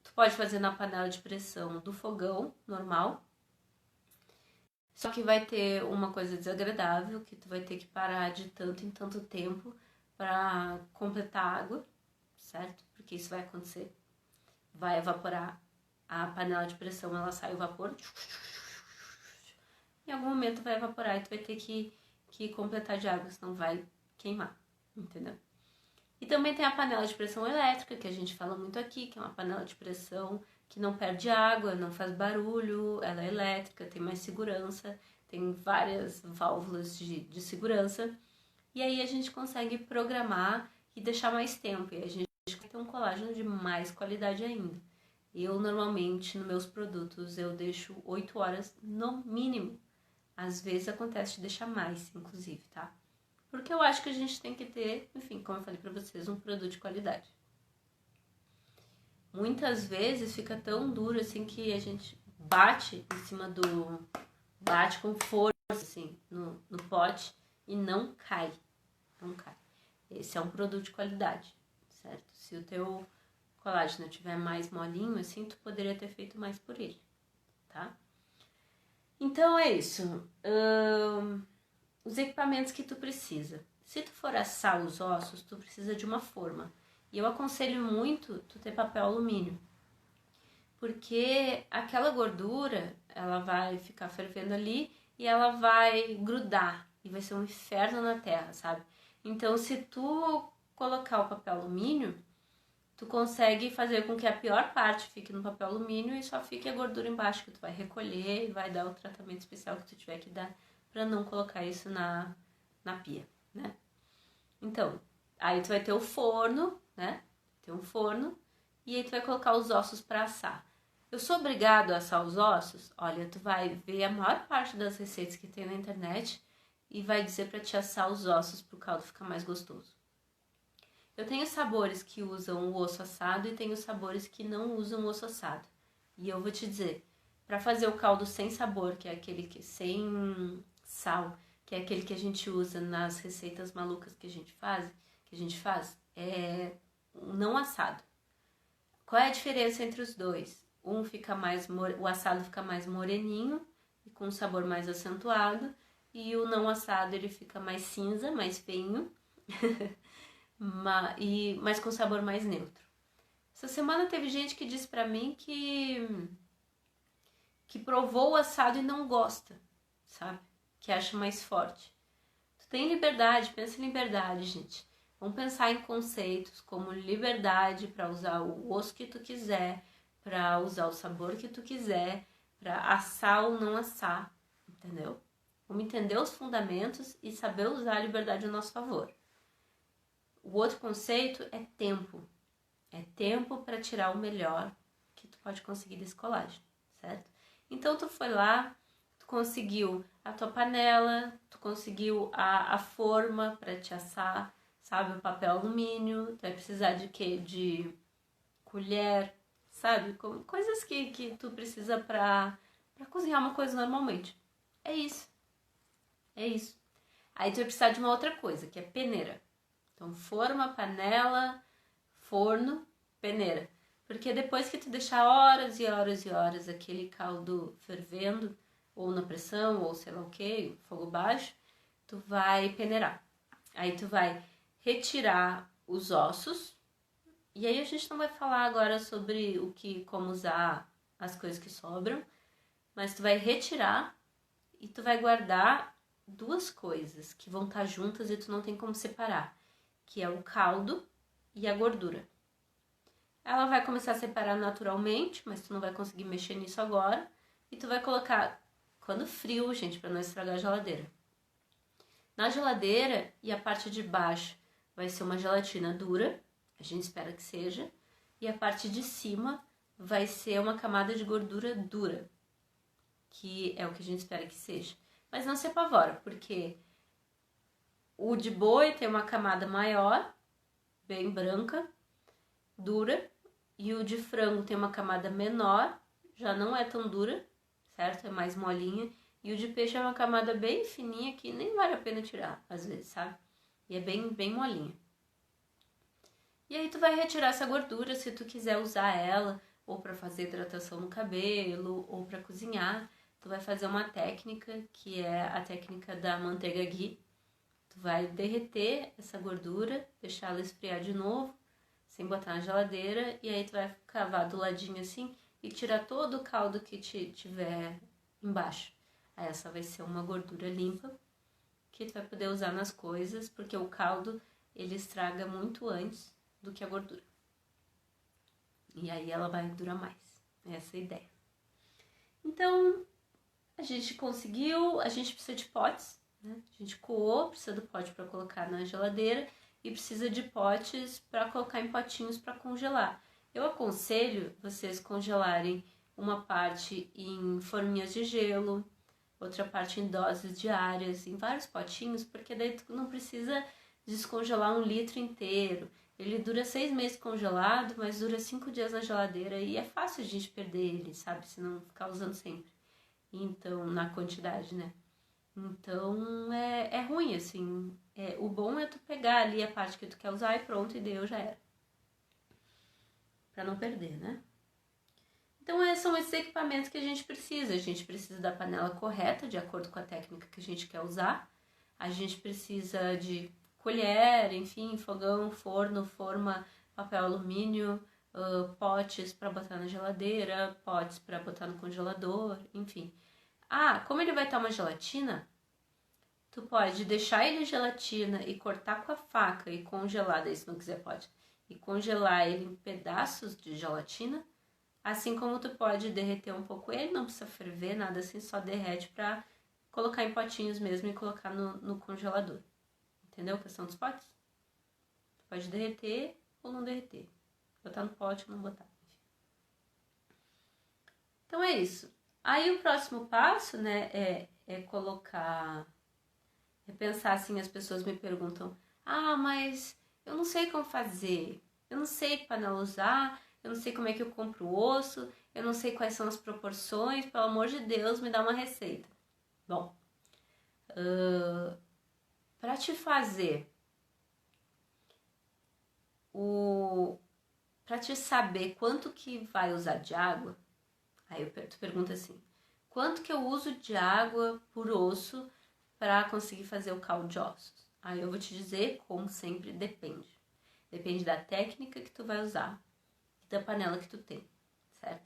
Tu pode fazer na panela de pressão do fogão normal. Só que vai ter uma coisa desagradável, que tu vai ter que parar de tanto em tanto tempo para completar água, certo? Porque isso vai acontecer. Vai evaporar a panela de pressão, ela sai o vapor. Em algum momento vai evaporar e tu vai ter que completar de água, senão vai queimar, entendeu? E também tem a panela de pressão elétrica, que a gente fala muito aqui, que é uma panela de pressão que não perde água, não faz barulho, ela é elétrica, tem mais segurança, tem várias válvulas de segurança. E aí a gente consegue programar e deixar mais tempo, e a gente vai ter um colágeno de mais qualidade ainda. Eu, normalmente, nos meus produtos, eu deixo 8 horas no mínimo. Às vezes acontece de deixar mais, inclusive, tá? Porque eu acho que a gente tem que ter, enfim, como eu falei pra vocês, um produto de qualidade. Muitas vezes fica tão duro, assim, que a gente bate em cima bate com força, assim, no pote e não cai. Não cai. Esse é um produto de qualidade, certo? Se o teu colágeno tiver mais molinho, assim, tu poderia ter feito mais por ele, tá? Então é isso. Os equipamentos que tu precisa. Se tu for assar os ossos, tu precisa de uma forma. E eu aconselho muito tu ter papel alumínio. Porque aquela gordura, ela vai ficar fervendo ali e ela vai grudar. E vai ser um inferno na terra, sabe? Então, se tu colocar o papel alumínio, tu consegue fazer com que a pior parte fique no papel alumínio e só fique a gordura embaixo, que tu vai recolher e vai dar o tratamento especial que tu tiver que dar pra não colocar isso na pia, né? Então, aí tu vai ter o forno, né? Tem um forno e aí tu vai colocar os ossos pra assar. Eu sou obrigado a assar os ossos? Olha, tu vai ver a maior parte das receitas que tem na internet e vai dizer pra te assar os ossos pro caldo ficar mais gostoso. Eu tenho sabores que usam o osso assado e tenho sabores que não usam o osso assado. E eu vou te dizer, para fazer o caldo sem sabor, que é aquele que sem sal, que é aquele que a gente usa nas receitas malucas que a gente faz, é não assado. Qual é a diferença entre os dois? O assado fica mais moreninho e com um sabor mais acentuado, e o não assado ele fica mais cinza, mais feinho, mas com sabor mais neutro. Essa semana teve gente que disse pra mim que provou o assado e não gosta, sabe? Que acha mais forte. Tu tem liberdade, pensa em liberdade, gente. Vamos pensar em conceitos como liberdade para usar o osso que tu quiser, para usar o sabor que tu quiser, para assar ou não assar, entendeu? Vamos entender os fundamentos e saber usar a liberdade a nosso favor. O outro conceito é tempo. É tempo para tirar o melhor que tu pode conseguir desse colágeno, certo? Então tu foi lá, tu conseguiu a tua panela, tu conseguiu a forma para te assar, sabe? O papel alumínio, tu vai precisar de quê? De colher, sabe? Coisas que tu precisa para cozinhar uma coisa normalmente. É isso. Aí tu vai precisar de uma outra coisa, que é peneira. Então forma, panela, forno, peneira. Porque depois que tu deixar horas e horas e horas aquele caldo fervendo, ou na pressão, ou sei lá o que, fogo baixo, tu vai peneirar. Aí tu vai retirar os ossos. E aí a gente não vai falar agora sobre como usar as coisas que sobram, mas tu vai retirar e tu vai guardar duas coisas que vão estar juntas e tu não tem como separar, que é o caldo e a gordura. Ela vai começar a separar naturalmente, mas tu não vai conseguir mexer nisso agora. E tu vai colocar, quando frio, gente, para não estragar a geladeira. Na geladeira, e a parte de baixo vai ser uma gelatina dura, a gente espera que seja. E a parte de cima vai ser uma camada de gordura dura, que é o que a gente espera que seja. Mas não se apavora, porque o de boi tem uma camada maior, bem branca, dura, e o de frango tem uma camada menor, já não é tão dura, certo? É mais molinha. E o de peixe é uma camada bem fininha que nem vale a pena tirar, às vezes, sabe? E é bem, bem molinha. E aí tu vai retirar essa gordura se tu quiser usar ela, ou para fazer hidratação no cabelo, ou para cozinhar. Tu vai fazer uma técnica que é a técnica da manteiga ghee. Tu vai derreter essa gordura, deixar ela esfriar de novo, sem botar na geladeira, e aí tu vai cavar do ladinho assim e tirar todo o caldo que tiver embaixo. Aí essa vai ser uma gordura limpa que tu vai poder usar nas coisas, porque o caldo ele estraga muito antes do que a gordura. E aí ela vai durar mais. Essa é a ideia. Então, a gente conseguiu, a gente precisa de potes, né? A gente coou, precisa do pote para colocar na geladeira e precisa de potes para colocar em potinhos para congelar. Eu aconselho vocês congelarem uma parte em forminhas de gelo, outra parte em doses diárias, em vários potinhos, porque daí tu não precisa descongelar 1 litro inteiro. Ele dura 6 meses congelado, mas dura 5 dias na geladeira e é fácil a gente perder ele, sabe? Se não ficar usando sempre. Então, na quantidade, né? Então, é ruim, assim. O bom é tu pegar ali a parte que tu quer usar e pronto, e deu, já era. Pra não perder, né? Então, são esses equipamentos que a gente precisa. A gente precisa da panela correta, de acordo com a técnica que a gente quer usar. A gente precisa de colher, enfim, fogão, forno, forma, papel alumínio, potes para botar na geladeira, potes para botar no congelador, enfim. Como ele vai estar uma gelatina, tu pode deixar ele gelatina e cortar com a faca e congelar, daí se não quiser pode, e congelar ele em pedaços de gelatina, assim como tu pode derreter um pouco ele, não precisa ferver, nada assim, só derrete para colocar em potinhos mesmo e colocar no congelador. Entendeu a questão dos potes? Tu pode derreter ou não derreter. Botar no pote ou não botar. Enfim. Então é isso. Aí o próximo passo, né, é colocar... É pensar assim, as pessoas me perguntam, mas eu não sei como fazer. Eu não sei que panela usar, eu não sei como é que eu compro o osso, eu não sei quais são as proporções, pelo amor de Deus, me dá uma receita. Bom, para te fazer para te saber quanto que vai usar de água, aí tu pergunta assim, quanto que eu uso de água por osso para conseguir fazer o caldo de ossos? Aí eu vou te dizer, como sempre, depende. Depende da técnica que tu vai usar e da panela que tu tem, certo?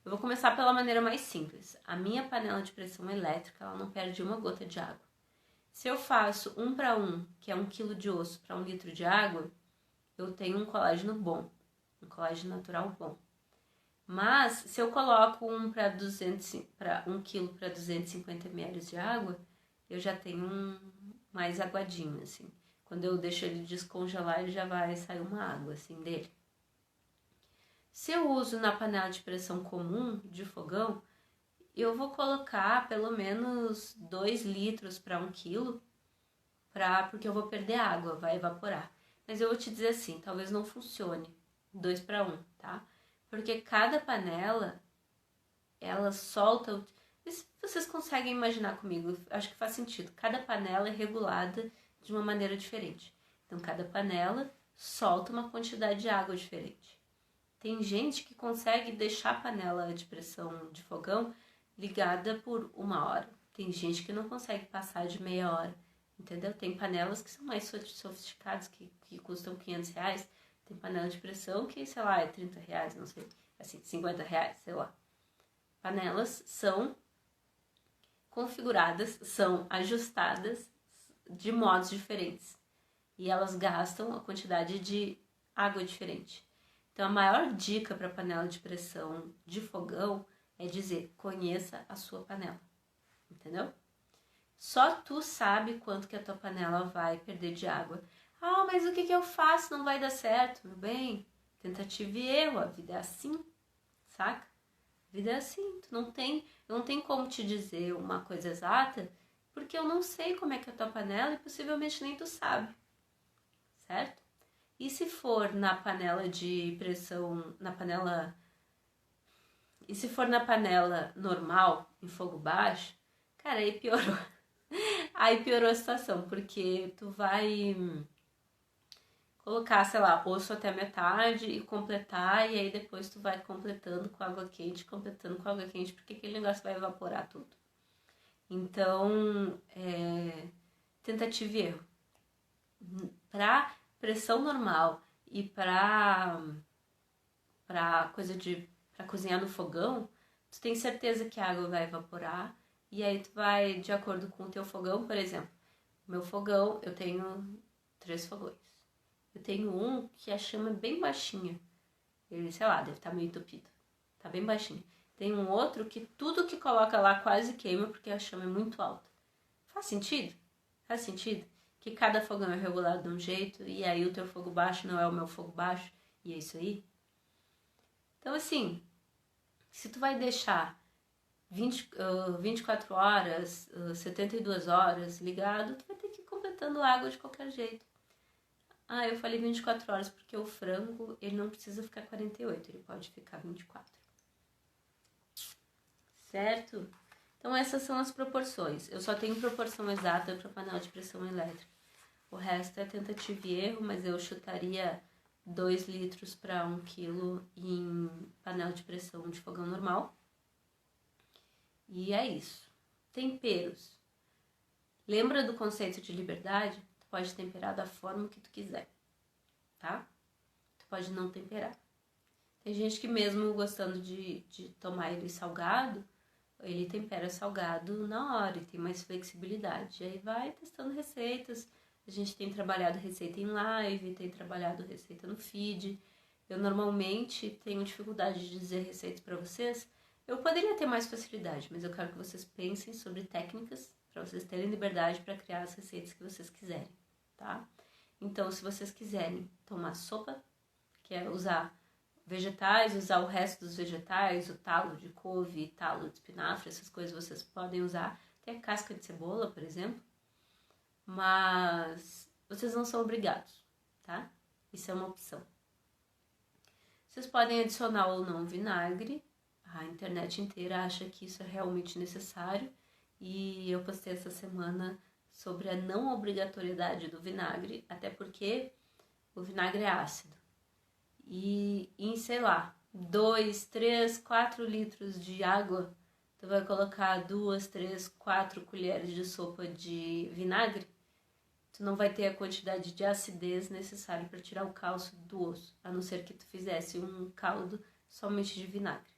Eu vou começar pela maneira mais simples. A minha panela de pressão elétrica, ela não perde uma gota de água. Se eu faço 1 para 1, que é 1 kg de osso para 1 litro de água, eu tenho um colágeno bom, um colágeno natural bom. Mas, se eu coloco 1 kg para 250 ml de água, eu já tenho um mais aguadinho, assim. Quando eu deixo ele descongelar, ele já vai sair uma água, assim, dele. Se eu uso na panela de pressão comum, de fogão, eu vou colocar pelo menos 2 litros para 1 quilo, porque eu vou perder água, vai evaporar. Mas eu vou te dizer assim, talvez não funcione 2 para 1, tá? Porque cada panela, ela solta... Vocês conseguem imaginar comigo? Acho que faz sentido. Cada panela é regulada de uma maneira diferente. Então, cada panela solta uma quantidade de água diferente. Tem gente que consegue deixar a panela de pressão de fogão ligada por 1 hora. Tem gente que não consegue passar de meia hora, entendeu? Tem panelas que são mais sofisticadas, que custam R$500. Tem panela de pressão que, sei lá, é R$30, não sei, assim, R$50, sei lá. Panelas são configuradas, são ajustadas de modos diferentes. E elas gastam a quantidade de água diferente. Então, a maior dica para panela de pressão de fogão é dizer, conheça a sua panela, entendeu? Só tu sabe quanto que a tua panela vai perder de água. Ah, mas o que eu faço? Não vai dar certo, meu bem. Tentativa e erro, a vida é assim, saca? A vida é assim, eu não tem como te dizer uma coisa exata, porque eu não sei como é que é a tua panela e possivelmente nem tu sabe, certo? E se for na panela de pressão, e se for na panela normal, em fogo baixo, cara, aí piorou. Aí piorou a situação, porque tu vai colocar, sei lá, osso até a metade e completar, e aí depois tu vai completando com água quente, porque aquele negócio vai evaporar tudo. Então, tentativa e erro. Pra pressão normal e pra cozinhar no fogão, tu tem certeza que a água vai evaporar, e aí tu vai, de acordo com o teu fogão, por exemplo, meu fogão, eu tenho 3 fogões. Eu tenho um que a chama é bem baixinha. Ele, sei lá, deve estar meio entupido. Tá bem baixinho. Tem um outro que tudo que coloca lá quase queima porque a chama é muito alta. Faz sentido? Faz sentido? Que cada fogão é regulado de um jeito e aí o teu fogo baixo não é o meu fogo baixo e é isso aí? Então, assim, se tu vai deixar 24 horas, 72 horas ligado, tu vai ter que ir completando água de qualquer jeito. Ah, eu falei 24 horas porque o frango, ele não precisa ficar 48, ele pode ficar 24. Certo? Então essas são as proporções. Eu só tenho proporção exata para panela de pressão elétrica. O resto é tentativa e erro, mas eu chutaria 2 litros para 1 quilo em panela de pressão de fogão normal. E é isso. Temperos. Lembra do conceito de liberdade? Tu pode temperar da forma que tu quiser, tá? Tu pode não temperar. Tem gente que mesmo gostando de tomar ele salgado, ele tempera salgado na hora e tem mais flexibilidade. Aí vai testando receitas. A gente tem trabalhado receita em live, tem trabalhado receita no feed. Eu normalmente tenho dificuldade de dizer receitas para vocês. Eu poderia ter mais facilidade, mas eu quero que vocês pensem sobre técnicas para vocês terem liberdade para criar as receitas que vocês quiserem, tá? Então, se vocês quiserem tomar sopa, que é usar vegetais, usar o resto dos vegetais, o talo de couve, talo de espinafre, essas coisas vocês podem usar. Tem a casca de cebola, por exemplo. Mas vocês não são obrigados, tá? Isso é uma opção. Vocês podem adicionar ou não vinagre. A internet inteira acha que isso é realmente necessário e eu postei essa semana sobre a não obrigatoriedade do vinagre, até porque o vinagre é ácido. E em, sei lá, 2, 3, 4 litros de água, tu vai colocar 2, 3, 4 colheres de sopa de vinagre, tu não vai ter a quantidade de acidez necessária para tirar o cálcio do osso, a não ser que tu fizesse um caldo somente de vinagre.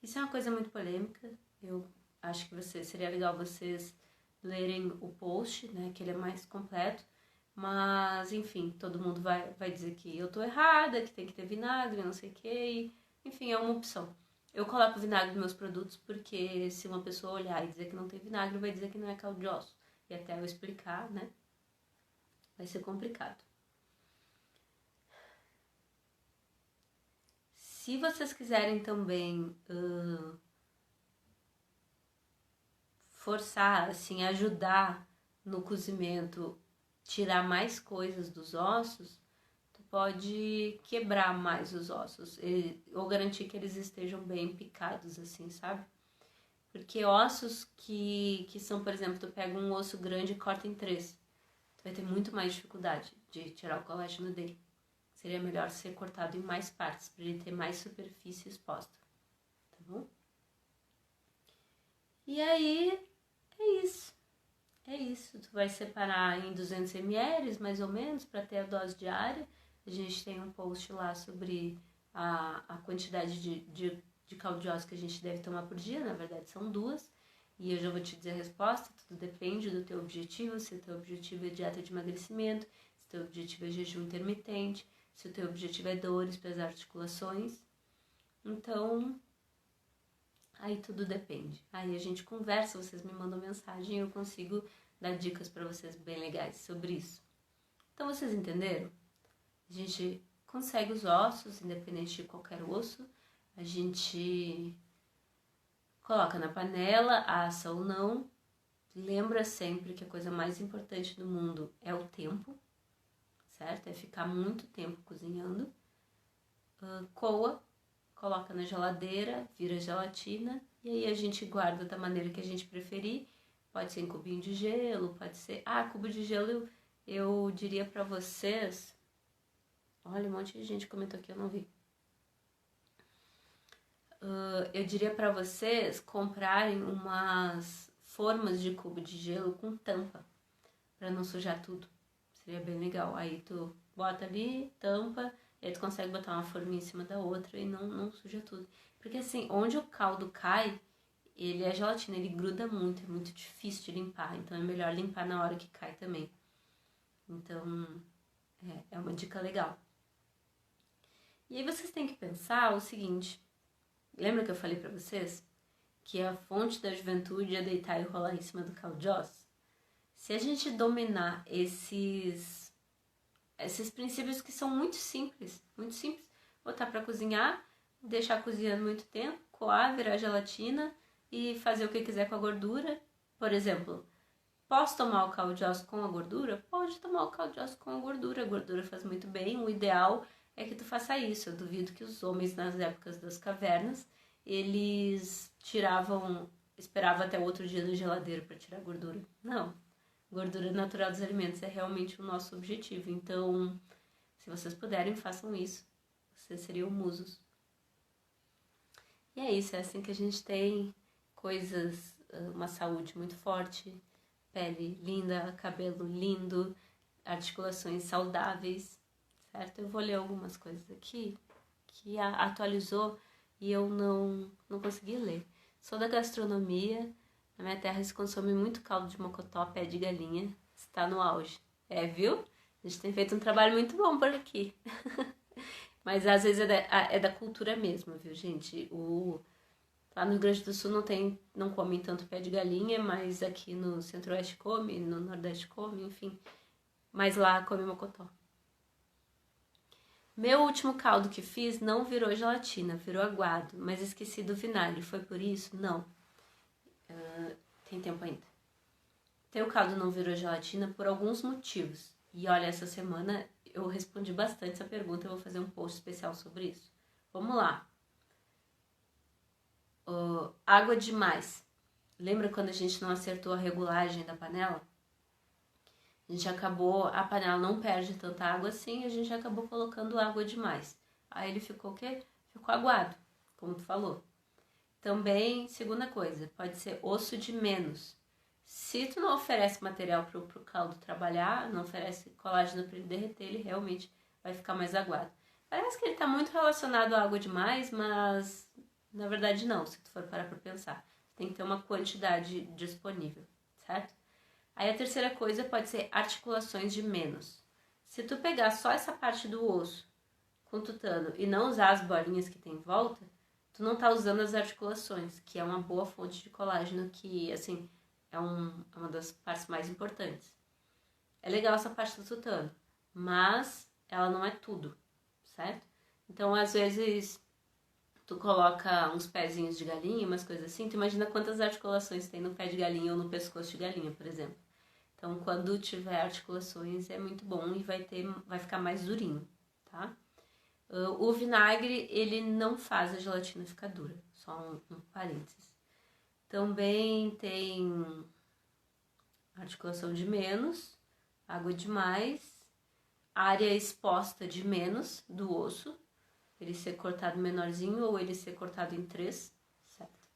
Isso é uma coisa muito polêmica, eu acho que seria legal vocês lerem o post, né, que ele é mais completo, mas enfim, todo mundo vai dizer que eu tô errada, que tem que ter vinagre, não sei o que, enfim, é uma opção. Eu coloco vinagre nos meus produtos porque se uma pessoa olhar e dizer que não tem vinagre, vai dizer que não é caldo de osso. E até eu explicar, né, vai ser complicado. Se vocês quiserem também forçar, assim, ajudar no cozimento, tirar mais coisas dos ossos, tu pode quebrar mais os ossos ou garantir que eles estejam bem picados, assim, sabe? Porque ossos que são, por exemplo, tu pega um osso grande e corta em 3, tu vai ter muito mais dificuldade de tirar o colágeno dele. Seria melhor ser cortado em mais partes, para ele ter mais superfície exposta, tá bom? E aí, é isso. É isso, tu vai separar em 200 ml, mais ou menos, para ter a dose diária. A gente tem um post lá sobre a quantidade de caldo de osso que a gente deve tomar por dia, na verdade são 2. E eu já vou te dizer a resposta, tudo depende do teu objetivo, se o teu objetivo é dieta de emagrecimento, se o teu objetivo é jejum intermitente, se o teu objetivo é dores para as articulações. Então, aí tudo depende. Aí a gente conversa, vocês me mandam mensagem e eu consigo dar dicas para vocês bem legais sobre isso. Então vocês entenderam? A gente consegue os ossos, independente de qualquer osso. A gente coloca na panela, assa ou não. Lembra sempre que a coisa mais importante do mundo é o tempo, certo? É ficar muito tempo cozinhando. Coa, coloca na geladeira, vira gelatina e aí a gente guarda da maneira que a gente preferir. Pode ser em cubinho de gelo, pode ser... cubo de gelo eu diria pra vocês... Olha, um monte de gente comentou aqui, eu não vi. Eu diria pra vocês comprarem umas formas de cubo de gelo com tampa, pra não sujar tudo. Seria bem legal. Aí tu bota ali, tampa, e aí tu consegue botar uma forminha em cima da outra e não suja tudo. Porque assim, onde o caldo cai, ele é gelatina, ele gruda muito, é muito difícil de limpar. Então é melhor limpar na hora que cai também. Então, é uma dica legal. E aí vocês têm que pensar o seguinte. Lembra que eu falei pra vocês? Que a fonte da juventude é deitar e rolar em cima do caldo de osso? Se a gente dominar esses princípios que são muito simples, botar pra cozinhar, deixar cozinhando muito tempo, coar, virar gelatina e fazer o que quiser com a gordura. Por exemplo, posso tomar o caldo de osso com a gordura? Pode tomar o caldo de osso com a gordura faz muito bem, o ideal é que tu faça isso. Eu duvido que os homens nas épocas das cavernas, eles esperavam até o outro dia na geladeira para tirar a gordura. Não, gordura natural dos alimentos é realmente o nosso objetivo, então se vocês puderem, façam isso, vocês seriam musos. E é isso, é assim que a gente tem coisas, uma saúde muito forte, pele linda, cabelo lindo, articulações saudáveis, certo? Eu vou ler algumas coisas aqui que atualizou e eu não consegui ler. Sou da gastronomia, na minha terra se consome muito caldo de mocotó, pé de galinha, está no auge. Viu? A gente tem feito um trabalho muito bom por aqui. Mas às vezes é da cultura mesmo, viu, gente? Lá no Rio Grande do Sul não comem tanto pé de galinha, mas aqui no Centro-Oeste come, no Nordeste come, enfim. Mas lá come mocotó. Meu último caldo que fiz não virou gelatina, virou aguado, mas esqueci do vinagre. Foi por isso? Não. Tem tempo ainda. Teu caldo não virou gelatina por alguns motivos. E olha, essa semana eu respondi bastante essa pergunta, eu vou fazer um post especial sobre isso. Vamos lá. Água demais. Lembra quando a gente não acertou a regulagem da panela? A gente acabou, a panela não perde tanta água assim, a gente acabou colocando água demais. Aí ele ficou o quê? Ficou aguado, como tu falou. Também, segunda coisa, pode ser osso de menos. Se tu não oferece material pro caldo trabalhar, não oferece colágeno para ele derreter, ele realmente vai ficar mais aguado. Parece que ele tá muito relacionado à água demais, mas na verdade não, se tu for parar pra pensar. Tem que ter uma quantidade disponível, certo? Aí a terceira coisa pode ser articulações de menos. Se tu pegar só essa parte do osso com tutano e não usar as bolinhas que tem em volta, tu não tá usando as articulações, que é uma boa fonte de colágeno, que, assim, é uma das partes mais importantes. É legal essa parte do tutano, mas ela não é tudo, certo? Então, às vezes, tu coloca uns pezinhos de galinha, umas coisas assim, tu imagina quantas articulações tem no pé de galinha ou no pescoço de galinha, por exemplo. Então, quando tiver articulações, é muito bom e vai ficar mais durinho, tá? O vinagre, ele não faz a gelatina ficar dura, só um parênteses. Também tem articulação de menos, água demais, área exposta de menos do osso, ele ser cortado menorzinho ou ele ser cortado em 3, certo?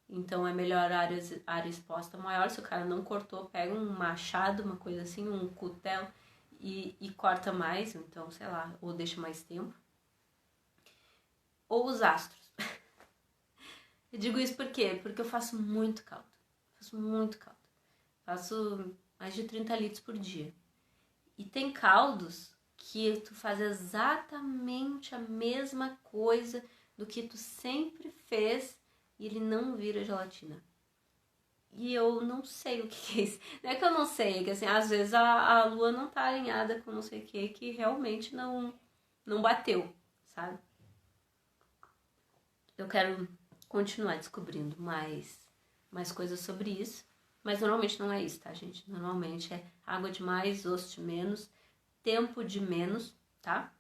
Então é melhor a área exposta maior. Se o cara não cortou, pega um machado, uma coisa assim, um cutel e corta mais, então sei lá, ou deixa mais tempo. Ou os astros. Eu digo isso por quê? Porque eu faço muito caldo. Faço mais de 30 litros por dia. E tem caldos que tu faz exatamente a mesma coisa do que tu sempre fez e ele não vira gelatina. E eu não sei o que é isso. Não é que eu não sei, é que assim, às vezes a lua não tá alinhada com não sei o que realmente não bateu, sabe? Eu quero continuar descobrindo mais coisas sobre isso, mas normalmente não é isso, tá, gente? Normalmente é água de mais, osso de menos, tempo de menos, tá?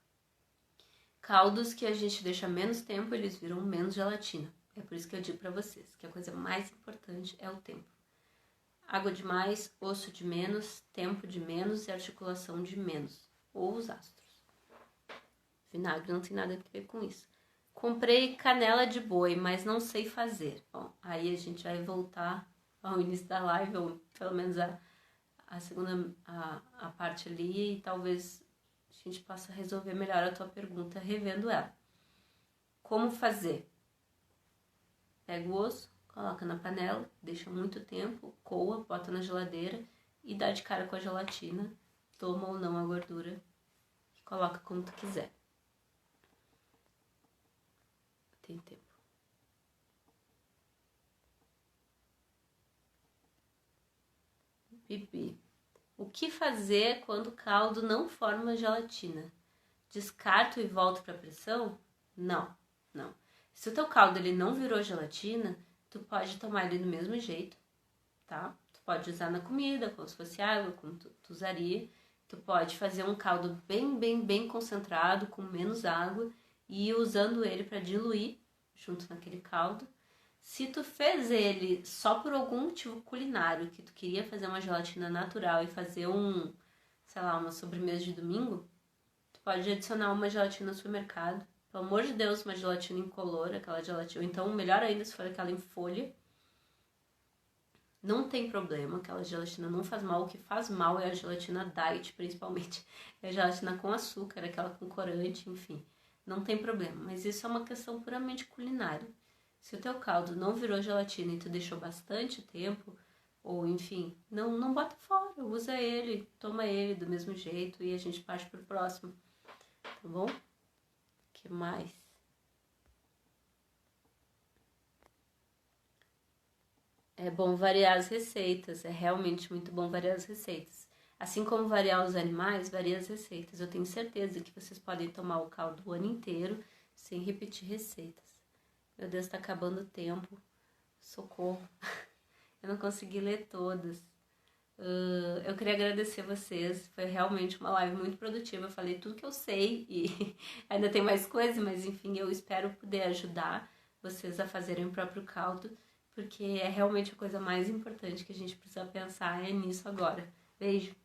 Caldos que a gente deixa menos tempo, eles viram menos gelatina. É por isso que eu digo pra vocês que a coisa mais importante é o tempo. Água de mais, osso de menos, tempo de menos e articulação de menos. Ou os astros. Vinagre não tem nada a ver com isso. Comprei canela de boi, mas não sei fazer. Bom, aí a gente vai voltar ao início da live, ou pelo menos a segunda a parte ali, e talvez a gente possa resolver melhor a tua pergunta revendo ela. Como fazer? Pega o osso, coloca na panela, deixa muito tempo, coa, bota na geladeira e dá de cara com a gelatina, toma ou não a gordura e coloca como tu quiser. Tem tempo. Pipi. O que fazer quando o caldo não forma gelatina? Descarto e volto para pressão? Não. Se o teu caldo ele não virou gelatina, tu pode tomar ele do mesmo jeito, tá? Tu pode usar na comida, como se fosse água, como tu usaria. Tu pode fazer um caldo bem concentrado, com menos água, e ir usando ele para diluir junto naquele caldo. Se tu fez ele só por algum motivo culinário, que tu queria fazer uma gelatina natural e fazer uma sobremesa de domingo, tu pode adicionar uma gelatina no supermercado. Pelo amor de Deus, uma gelatina incolor, aquela gelatina. Ou então, melhor ainda, se for aquela em folha. Não tem problema, aquela gelatina não faz mal. O que faz mal é a gelatina diet, principalmente. É a gelatina com açúcar, aquela com corante, enfim. Não tem problema, mas isso é uma questão puramente culinária. Se o teu caldo não virou gelatina e tu deixou bastante tempo, ou enfim, não bota fora, usa ele, toma ele do mesmo jeito e a gente parte pro próximo, tá bom? O que mais? É bom variar as receitas, é realmente muito bom variar as receitas. Assim como variar os animais, varia as receitas. Eu tenho certeza que vocês podem tomar o caldo o ano inteiro sem repetir receitas. Meu Deus, tá acabando o tempo. Socorro. Eu não consegui ler todas. Eu queria agradecer vocês. Foi realmente uma live muito produtiva. Eu falei tudo que eu sei e ainda tem mais coisas, mas enfim, eu espero poder ajudar. vocês a fazerem o próprio caldo, porque é realmente a coisa mais importante que a gente precisa pensar é nisso agora. Beijo!